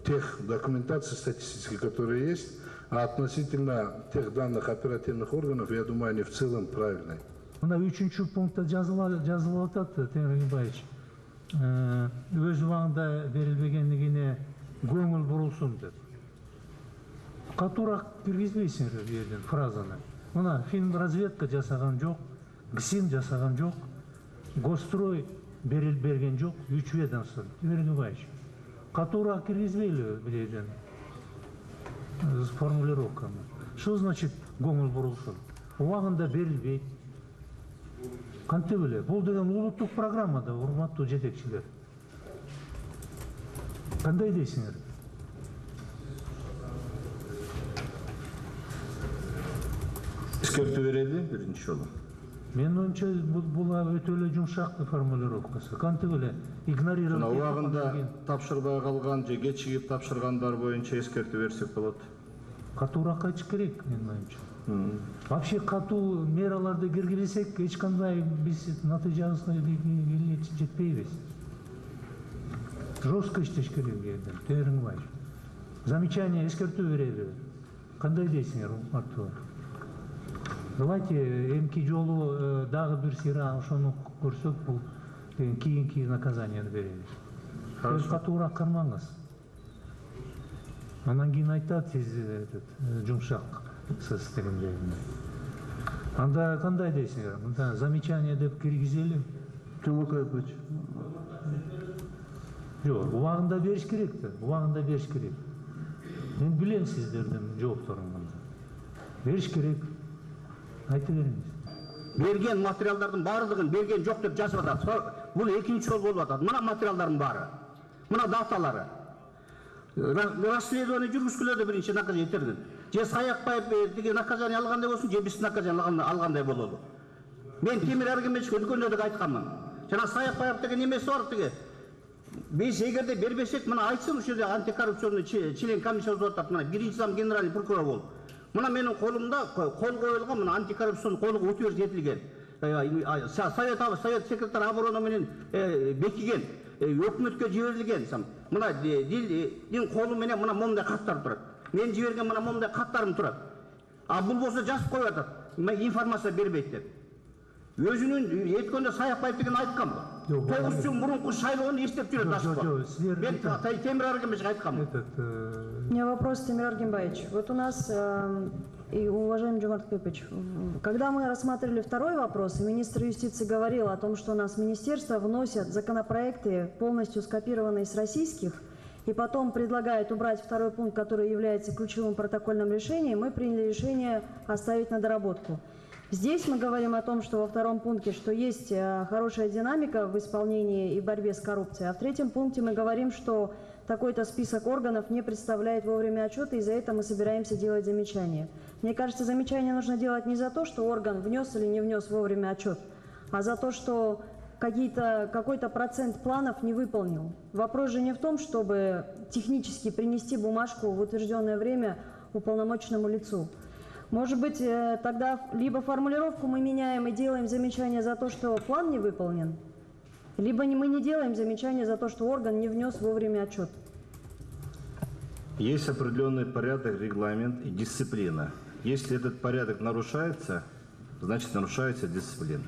Speaker 13: тех документаций статистических, которые есть, а относительно тех данных оперативных органов, я думаю, они в целом правильные.
Speaker 1: Мына 3-чү пунктта жазылып атат, Тимур Аргамбаевич. Өз убагында берилбегендигине көңүл бурулсун деп. Катуураак киргизбейсиңер бу жерден фразаны. Мына финразведка жасаган жок, ГСИН жасаган жок, Госстрой берген жок, 3 ведомство. Тимур Аргамбаевич, катуураак киргизбейли бу жерден с формулировками. Что значит көңүл бурулсун? Убагында берилбейт. Кантип эле? Бул деген улуттук программада, урматтуу жетекчилер. Кандай дейсиңер?
Speaker 12: Эскертүү берели биринчи жолу.
Speaker 1: Менин оюмча бул өтө эле жумшак формулировкасы. Кантип эле игнорировать.
Speaker 12: Убагында тапшырбай калган же кечигип тапшыргандар боюнча эскертүү берсек болот.
Speaker 1: Катуураак айтыш керек, менин оюмча. Вообще катуу мераларды киргизсек, эч кандай биз натыйжабызга жетпейбиз. жестко иштеш керек жерде. Теріңбай. Замечание эскертүү берели. Кандай дейсиңер Артур? Давайте эмки жолу дагы бир сыйра ошону көрсөк, бул кийинки наказанияны беребиз. Сөз катуураак кармаңыз. Анан кийин айтат, сиз жумшаксыз дегендей. Анда кандай дейсиңер? Мында замечание деп киргизели?
Speaker 4: Жомарт.
Speaker 1: Жок, убагында бериш керек да, убагында бериш керек. Мен билем сиздердин жоопторуңду. Бериш керек. Айтып бериңиз.
Speaker 14: Берген материалдардын баардыгын берген жок деп жазып атат. Бул экинчи жол болуп атат. Мына материалдардын баары. Мына даталары. Расследование жүргүзгүлөрдө биринчи наказание этерген. Же Саякбаев деген наказание алгандай болсун, же биздин наказание алгандай бололу. Мен Темир Аргемечке үлкөндөргө айтканмын. Жана Саякбаев деген эмеси бар тиги. Биз эгерде бербесек, мына айтсын, ушул жерде антикоррупционный член комиссия болуп атат. Мына биринчи зам генеральный прокурор болуп. Мына менин колумда кол коюлган мына антикоррупционный колуга утверждение этилген. Совет секретары обороны менен бекиген, өкмөткө жиберилген. Мына дин колу менен мына момундай каттар турат. Мен жиберген мына момундай каттарым турат. А бул болсо жазып коюп атат. Информация бербейт деп. Өзүнүн эткөндө Саякбаев деген айткан. 9 жыл мурунку шайлоonu эстеп жүрөт ашып. Мен Темир Аргемечке айткам.
Speaker 3: У меня вопрос, Темир Аргембаевич. Вот у нас, и уважаемый Жомарт Кайыпович, когда мы рассматривали второй вопрос, и министр юстиции говорил о том, что у нас министерство вносят законопроекты, полностью скопированные с российских, и потом предлагает убрать второй пункт, который является ключевым протокольным решением, мы приняли решение оставить на доработку. Здесь мы говорим о том, что во втором пункте, что есть хорошая динамика в исполнении и борьбе с коррупцией, а в третьем пункте мы говорим, что такой-то список органов не представляет вовремя отчета, и за это мы собираемся делать замечания. Мне кажется, замечание нужно делать не за то, что орган внес или не внес вовремя отчет, а за то, что какой-то процент планов не выполнил. Вопрос же не в том, чтобы технически принести бумажку в утвержденное время уполномоченному лицу. Может быть, тогда либо формулировку мы меняем и делаем замечание за то, что план не выполнен, либо мы не делаем замечание за то, что орган не внес вовремя отчет.
Speaker 11: Есть определенный порядок, регламент и дисциплина. Если этот порядок нарушается, значит нарушается дисциплина.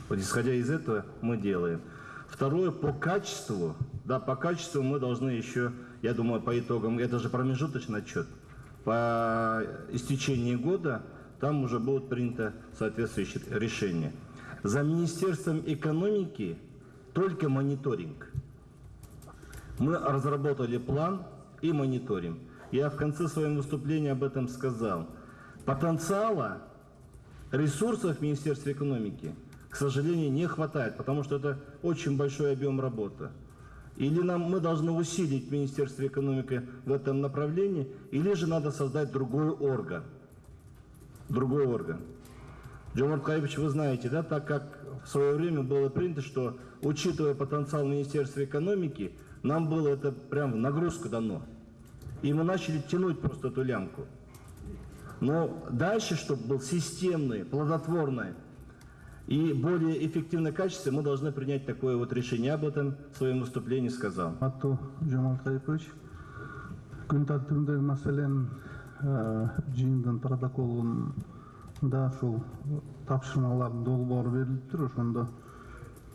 Speaker 11: Вот исходя из этого мы делаем. Второе, по качеству. Да, по качеству мы должны еще, я думаю, по итогам, это же промежуточный отчет. По истечении года там уже будут приняты соответствующие решения. За Министерством экономики только мониторинг. Мы разработали план и мониторим. Я в конце своего выступления об этом сказал. Потенциала, ресурсов в Министерстве экономики, к сожалению, не хватает, потому что это очень большой объем работы. Или мы должны усилить Министерство экономики в этом направлении, или же надо создать другой орган. Другой орган. Жомарт Кайыпович, вы знаете, да, так как в свое время было принято, что, учитывая потенциал Министерства экономики, нам было это прям в нагрузку дано. И мы начали тянуть просто эту лямку. Но дальше, чтобы был системный, плодотворный и более эффективное качество, мы должны принять такое вот решение. Я об этом в своем выступлении сказал.
Speaker 4: Жомарт Кайыпович, күн тәртібіндегі мәселен жиынның протоколында шул тапшырмалардың долбоору берилип тур. Ошондо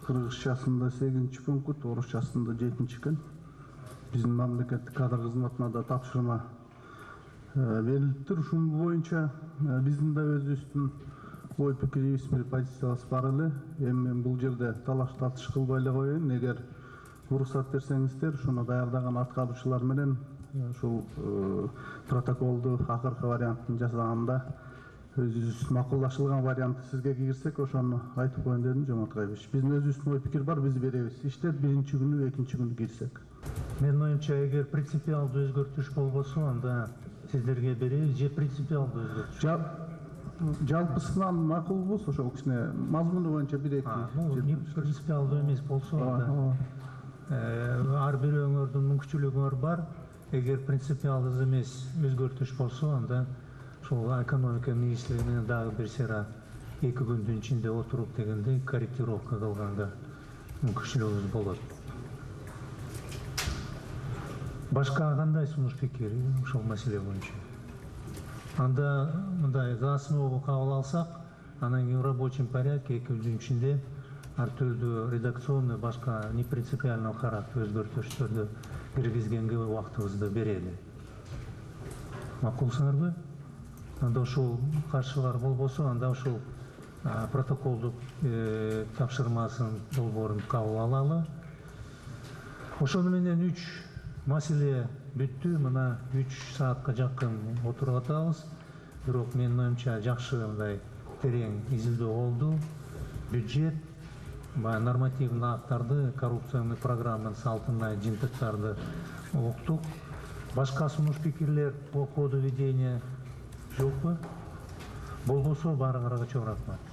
Speaker 4: кыргызчасында 8 пункт, орусчасында 7 экен. Биздин мамлекеттик кадр кызматына да тапшырма берилип тур. Ушун боюнча биздин да өзүбүздүн ой пикирибиз, бир позициябыз бар эле. Эми мен бул жерде талаш тартыш кылбай эле коеюн. Эгер уруксат берсеңиздер, ушуну даярдаган аткаруучулар менен ушул протоколду акыркы вариантын жасаганда өзүбүз макулдашылган вариантты сизге киргизсек, ошону айтып коеюн дедим, Жомарт Кайыпович. Биздин өзүбүздүн ой пикир бар, биз беребиз. Иштер биринчи күнү, экинчи күнү кирсек.
Speaker 1: Менин оюмча, эгер принципиалдуу өзгөртүш болбосо, анда сиздерге беребиз, же принципиалдуу өзгөртүш?
Speaker 4: Жалпысынан макул болсо, ошол кичине мазмуну боюнча бир-эки.
Speaker 1: Принципиалдуу эмес болсо, ар бирөөңөрдүн мүмкүнчүлүгүңөр бар. Эгер принципиалдуу эмес өзгөртүш болсо, анда ушул экономика министри менен дагы бир сыйра 2 күндүн ичинде отуруп дегендей корректировка кылганга мүмкүнчүлүгүбүз болот. Башка кандай сунуш пикир ушул маселе боюнча? Анда мындай за основу кабыл алсак, анан кийин в рабочем порядке 2 күндүн ичинде ар түрдүү редакционный башка не принципиальный характер өзгөртүштөрдү киргизгенге убактыбызды берели. Макулсыңарбы? Анда ушул каршылар болбосо, анда ушул протоколдук тапшырмасын долбоорун кабыл алалы. Ошону менен 3 маселе бүттү. Мына 3 саатка жакын отуруп атабыз. Бирок менин оюмча жакшы мындай терең изилдөө болду. Бюджет, нормативный акттарды, коррупционный программанын салтына жыйынтыктарды уктук. Башка сунуш пикирлер по ходу ведения жокпу? Болбосо баарыңарга чоң рахмат.